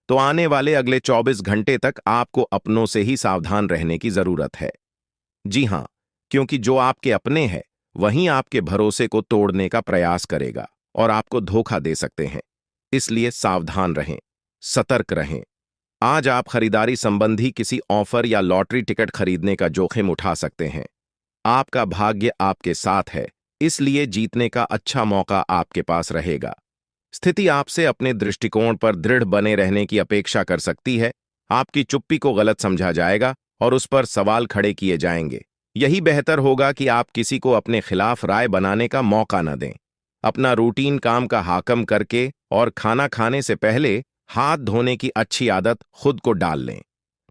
तो आने वाले अगले 24 घंटे तक आपको अपनों से ही सावधान रहने की जरूरत है। जी हां, क्योंकि जो आपके अपने हैं वहीं आपके भरोसे को तोड़ने का प्रयास करेगा और आपको धोखा दे सकते हैं। इसलिए सावधान रहें, सतर्क रहें। आज आप खरीदारी संबंधी किसी ऑफर या लॉटरी टिकट खरीदने का जोखिम उठा सकते हैं। आपका भाग्य आपके साथ है, इसलिए जीतने का अच्छा मौका आपके पास रहेगा। स्थिति आपसे अपने दृष्टिकोण पर दृढ़ बने रहने की अपेक्षा कर सकती है। आपकी चुप्पी को गलत समझा जाएगा और उस पर सवाल खड़े किए जाएंगे। यही बेहतर होगा कि आप किसी को अपने खिलाफ राय बनाने का मौका न दें। अपना रूटीन काम का हाकम करके और खाना खाने से पहले हाथ धोने की अच्छी आदत खुद को डाल लें,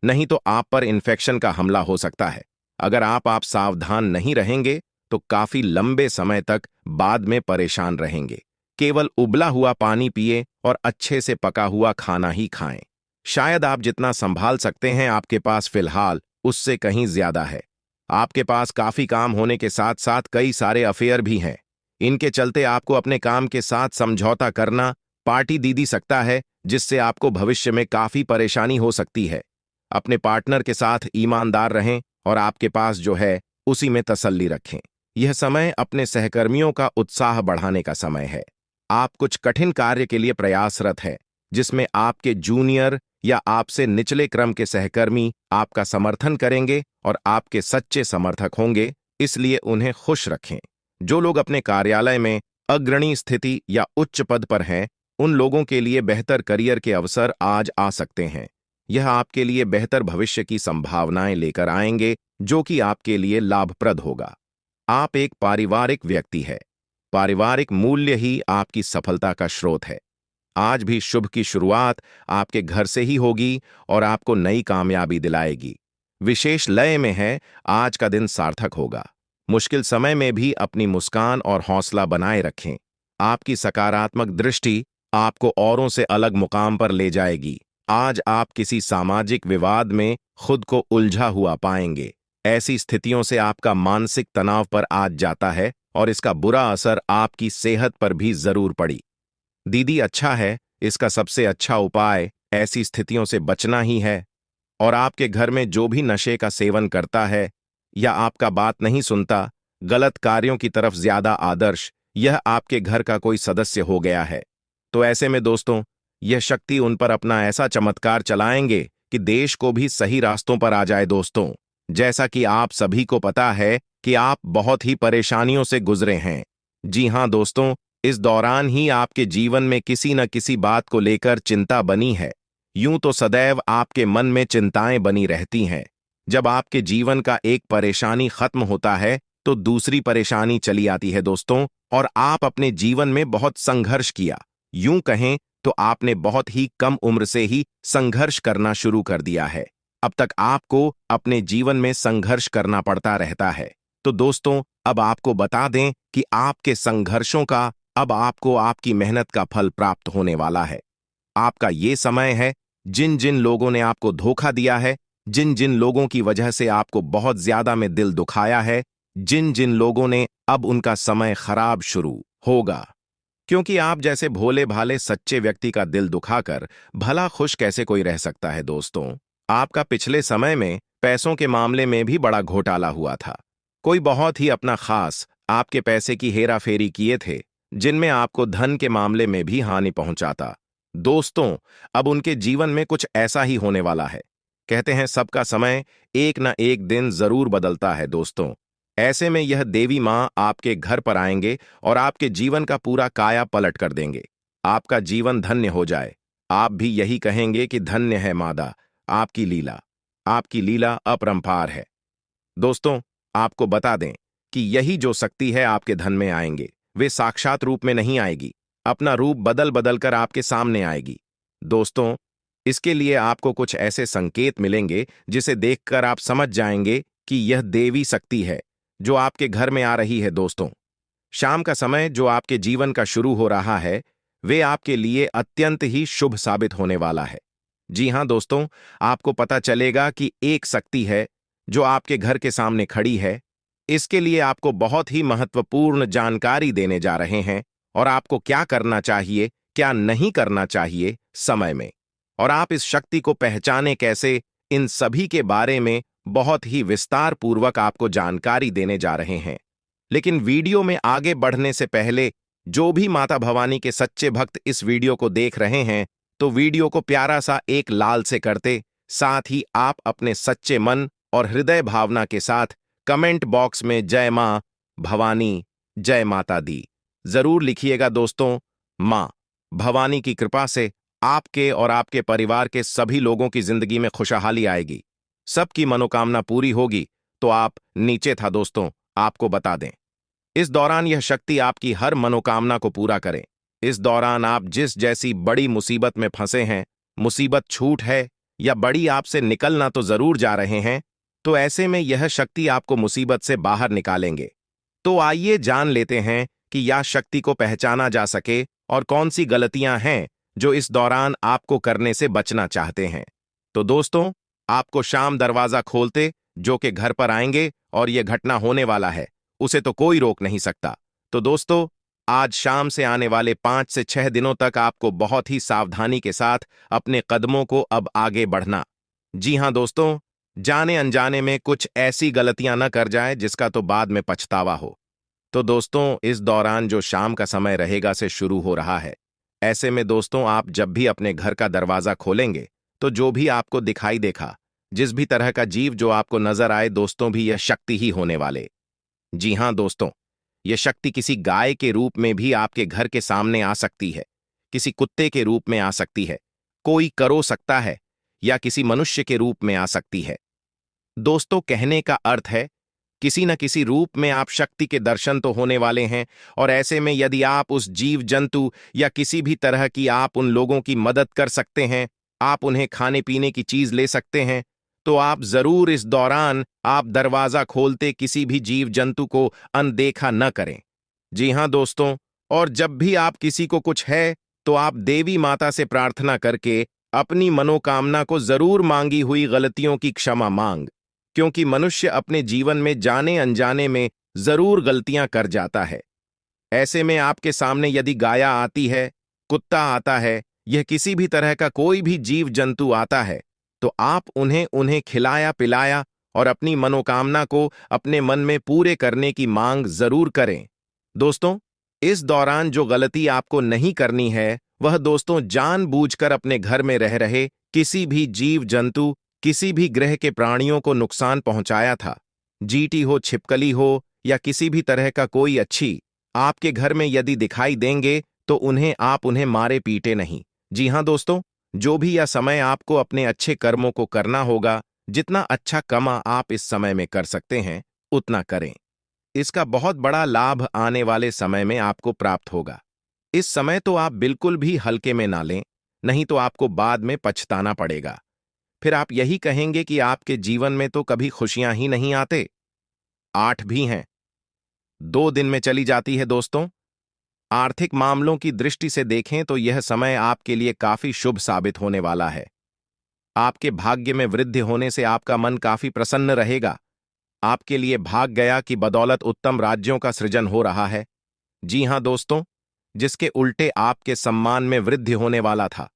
नहीं तो आप पर इन्फेक्शन का हमला हो सकता है। अगर आप सावधान नहीं रहेंगे तो काफी लंबे समय तक बाद में परेशान रहेंगे। केवल उबला हुआ पानी पिए और अच्छे से पका हुआ खाना ही खाएं। शायद आप जितना संभाल सकते हैं आपके पास फिलहाल उससे कहीं ज्यादा है। आपके पास काफी काम होने के साथ साथ कई सारे अफेयर भी हैं। इनके चलते आपको अपने काम के साथ समझौता करना पार्टी दीदी सकता है, जिससे आपको भविष्य में काफी परेशानी हो सकती है। अपने पार्टनर के साथ ईमानदार रहें और आपके पास जो है उसी में तसल्ली रखें। यह समय अपने सहकर्मियों का उत्साह बढ़ाने का समय है। आप कुछ कठिन कार्य के लिए प्रयासरत हैं, जिसमें आपके जूनियर या आपसे निचले क्रम के सहकर्मी आपका समर्थन करेंगे और आपके सच्चे समर्थक होंगे, इसलिए उन्हें खुश रखें। जो लोग अपने कार्यालय में अग्रणी स्थिति या उच्च पद पर हैं, उन लोगों के लिए बेहतर करियर के अवसर आज आ सकते हैं। यह आपके लिए बेहतर भविष्य की संभावनाएं लेकर आएंगे, जो कि आपके लिए लाभप्रद होगा। आप एक पारिवारिक व्यक्ति है। पारिवारिक मूल्य ही आपकी सफलता का स्रोत है। आज भी शुभ की शुरुआत आपके घर से ही होगी और आपको नई कामयाबी दिलाएगी। विशेष लय में है, आज का दिन सार्थक होगा। मुश्किल समय में भी अपनी मुस्कान और हौसला बनाए रखें। आपकी सकारात्मक दृष्टि आपको औरों से अलग मुकाम पर ले जाएगी। आज आप किसी सामाजिक विवाद में खुद को उलझा हुआ पाएंगे। ऐसी स्थितियों से आपका मानसिक तनाव पर आज जाता है और इसका बुरा असर आपकी सेहत पर भी जरूर पड़ी। दीदी, अच्छा है, इसका सबसे अच्छा उपाय ऐसी स्थितियों से बचना ही है। और आपके घर में जो भी नशे का सेवन करता है या आपका बात नहीं सुनता, गलत कार्यों की तरफ ज्यादा आदर्श, यह आपके घर का कोई सदस्य हो गया है। तो ऐसे में दोस्तों, यह शक्ति उन पर अपना ऐसा चमत्कार चलाएंगे कि देश को भी सही रास्तों पर आ जाए। दोस्तों, जैसा कि आप सभी को पता है कि आप बहुत ही परेशानियों से गुजरे हैं। जी हां दोस्तों, इस दौरान ही आपके जीवन में किसी न किसी बात को लेकर चिंता बनी है। यूं तो सदैव आपके मन में चिंताएं बनी रहती हैं। जब आपके जीवन का एक परेशानी खत्म होता है तो दूसरी परेशानी चली आती है दोस्तों, और आप अपने जीवन में बहुत संघर्ष किया। यूं कहें तो आपने बहुत ही कम उम्र से ही संघर्ष करना शुरू कर दिया है। अब तक आपको अपने जीवन में संघर्ष करना पड़ता रहता है। तो दोस्तों, अब आपको बता दें कि आपके संघर्षों का अब आपको आपकी मेहनत का फल प्राप्त होने वाला है। आपका ये समय है। जिन जिन लोगों ने आपको धोखा दिया है, जिन जिन लोगों की वजह से आपको बहुत ज्यादा में दिल दुखाया है, जिन जिन लोगों ने अब उनका समय खराब शुरू होगा, क्योंकि आप जैसे भोले भाले सच्चे व्यक्ति का दिल दुखाकर भला खुश कैसे कोई रह सकता है दोस्तों। आपका पिछले समय में पैसों के मामले में भी बड़ा घोटाला हुआ था। कोई बहुत ही अपना खास आपके पैसे की हेरा फेरी किए थे, जिनमें आपको धन के मामले में भी हानि पहुंचाता। दोस्तों, अब उनके जीवन में कुछ ऐसा ही होने वाला है। कहते हैं सबका समय एक न एक दिन जरूर बदलता है दोस्तों। ऐसे में यह देवी माँ आपके घर पर आएंगे और आपके जीवन का पूरा काया पलट कर देंगे। आपका जीवन धन्य हो जाए। आप भी यही कहेंगे कि धन्य है मादा आपकी लीला। आपकी लीला अपरंपार है। दोस्तों, आपको बता दें कि यही जो शक्ति है आपके धन में आएंगे, वे साक्षात रूप में नहीं आएगी, अपना रूप बदल बदल कर आपके सामने आएगी। दोस्तों, इसके लिए आपको कुछ ऐसे संकेत मिलेंगे जिसे देखकर आप समझ जाएंगे कि यह देवी शक्ति है जो आपके घर में आ रही है। दोस्तों, शाम का समय जो आपके जीवन का शुरू हो रहा है, वे आपके लिए अत्यंत ही शुभ साबित होने वाला है। जी हां दोस्तों, आपको पता चलेगा कि एक शक्ति है जो आपके घर के सामने खड़ी है। इसके लिए आपको बहुत ही महत्वपूर्ण जानकारी देने जा रहे हैं और आपको क्या करना चाहिए, क्या नहीं करना चाहिए समय में, और आप इस शक्ति को पहचाने कैसे, इन सभी के बारे में बहुत ही विस्तार पूर्वक आपको जानकारी देने जा रहे हैं। लेकिन वीडियो में आगे बढ़ने से पहले जो भी माता भवानी के सच्चे भक्त इस वीडियो को देख रहे हैं, तो वीडियो को प्यारा सा एक लाल से करते, साथ ही आप अपने सच्चे मन और हृदय भावना के साथ कमेंट बॉक्स में जय मां भवानी, जय माता दी जरूर लिखिएगा दोस्तों। मां भवानी की कृपा से आपके और आपके परिवार के सभी लोगों की जिंदगी में खुशहाली आएगी, सबकी मनोकामना पूरी होगी। तो आप नीचे था दोस्तों, आपको बता दें, इस दौरान यह शक्ति आपकी हर मनोकामना को पूरा करे। इस दौरान आप जिस जैसी बड़ी मुसीबत में फंसे हैं, मुसीबत छूट है या बड़ी आपसे निकलना तो जरूर जा रहे हैं, तो ऐसे में यह शक्ति आपको मुसीबत से बाहर निकालेंगे। तो आइए जान लेते हैं कि यह शक्ति को पहचाना जा सके और कौन सी गलतियां हैं जो इस दौरान आपको करने से बचना चाहते हैं। तो दोस्तों, आपको शाम दरवाजा खोलते जो कि घर पर आएंगे और यह घटना होने वाला है, उसे तो कोई रोक नहीं सकता। तो दोस्तों, आज शाम से आने वाले 5 से 6 दिनों तक आपको बहुत ही सावधानी के साथ अपने कदमों को अब आगे बढ़ना। जी हां दोस्तों, जाने अनजाने में कुछ ऐसी गलतियां न कर जाए जिसका तो बाद में पछतावा हो। तो दोस्तों, इस दौरान जो शाम का समय रहेगा से शुरू हो रहा है। ऐसे में दोस्तों, आप जब भी अपने घर का दरवाजा खोलेंगे, तो जो भी आपको दिखाई देखा, जिस भी तरह का जीव जो आपको नजर आए दोस्तों, भी यह शक्ति ही होने वाले। जी हां दोस्तों, यह शक्ति किसी गाय के रूप में भी आपके घर के सामने आ सकती है, किसी कुत्ते के रूप में आ सकती है, कोई करो सकता है, या किसी मनुष्य के रूप में आ सकती है। दोस्तों, कहने का अर्थ है किसी न किसी रूप में आप शक्ति के दर्शन तो होने वाले हैं, और ऐसे में यदि आप उस जीव जंतु या किसी भी तरह की आप उन लोगों की मदद कर सकते हैं, आप उन्हें खाने पीने की चीज ले सकते हैं, तो आप जरूर इस दौरान आप दरवाजा खोलते किसी भी जीव जंतु को अनदेखा न करें। जी हां दोस्तों, और जब भी आप किसी को कुछ है, तो आप देवी माता से प्रार्थना करके अपनी मनोकामना को जरूर मांगी हुई गलतियों की क्षमा मांग, क्योंकि मनुष्य अपने जीवन में जाने अनजाने में जरूर गलतियां कर जाता है। ऐसे में आपके सामने यदि गाया आती है, कुत्ता आता है, यह किसी भी तरह का कोई भी जीव जंतु आता है, तो आप उन्हें उन्हें खिलाया पिलाया और अपनी मनोकामना को अपने मन में पूरे करने की मांग जरूर करें। दोस्तों, इस दौरान जो गलती आपको नहीं करनी है, वह दोस्तों जानबूझकर अपने घर में रह रहे किसी भी जीव जंतु, किसी भी ग्रह के प्राणियों को नुकसान पहुंचाया था। जीटी हो, छिपकली हो, या किसी भी तरह का कोई अच्छी आपके घर में यदि दिखाई देंगे, तो आप उन्हें मारे पीटे नहीं। जी हां दोस्तों, जो भी यह समय आपको अपने अच्छे कर्मों को करना होगा, जितना अच्छा कमा आप इस समय में कर सकते हैं, उतना करें। इसका बहुत बड़ा लाभ आने वाले समय में आपको प्राप्त होगा। इस समय तो आप बिल्कुल भी हल्के में ना लें, नहीं तो आपको बाद में पछताना पड़ेगा। फिर आप यही कहेंगे कि आपके जीवन में तो कभी खुशियां ही नहीं आते। 8 भी हैं, 2 दिन में चली जाती है दोस्तों। आर्थिक मामलों की दृष्टि से देखें तो यह समय आपके लिए काफी शुभ साबित होने वाला है। आपके भाग्य में वृद्धि होने से आपका मन काफी प्रसन्न रहेगा। आपके लिए भाग गया कि बदौलत उत्तम राज्यों का सृजन हो रहा है। जी हां दोस्तों, जिसके उल्टे आपके सम्मान में वृद्धि होने वाला था।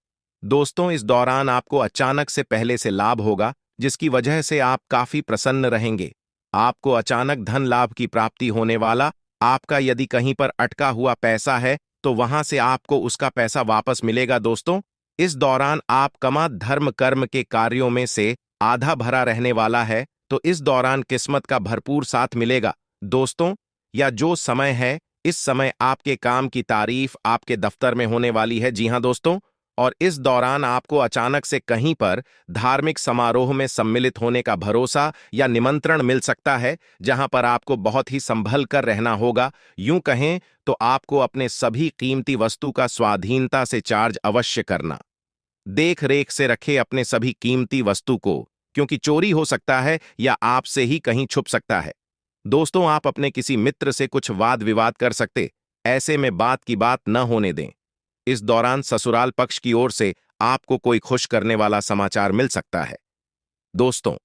दोस्तों, इस दौरान आपको अचानक से पहले से लाभ होगा, जिसकी वजह से आप काफी प्रसन्न रहेंगे। आपको अचानक धन लाभ की प्राप्ति होने वाला। आपका यदि कहीं पर अटका हुआ पैसा है तो वहां से आपको उसका पैसा वापस मिलेगा। दोस्तों, इस दौरान आप कमा धर्म कर्म के कार्यों में से आधा भरा रहने वाला है, तो इस दौरान किस्मत का भरपूर साथ मिलेगा। दोस्तों, या जो समय है, इस समय आपके काम की तारीफ आपके दफ्तर में होने वाली है। जी हां दोस्तों, और इस दौरान आपको अचानक से कहीं पर धार्मिक समारोह में सम्मिलित होने का भरोसा या निमंत्रण मिल सकता है, जहां पर आपको बहुत ही संभल कर रहना होगा। यूं कहें तो आपको अपने सभी कीमती वस्तु का स्वाधीनता से चार्ज अवश्य करना। देख रेख से रखे अपने सभी कीमती वस्तु को, क्योंकि चोरी हो सकता है या आपसे ही कहीं छुप सकता है। दोस्तों, आप अपने किसी मित्र से कुछ वाद विवाद कर सकते, ऐसे में बात की बात न होने दें। इस दौरान ससुराल पक्ष की ओर से आपको कोई खुश करने वाला समाचार मिल सकता है। दोस्तों,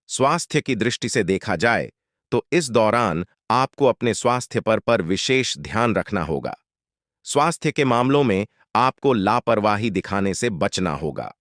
स्वास्थ्य की दृष्टि से देखा जाए तो इस दौरान आपको अपने स्वास्थ्य पर विशेष ध्यान रखना होगा। स्वास्थ्य के मामलों में आपको लापरवाही दिखाने से बचना होगा।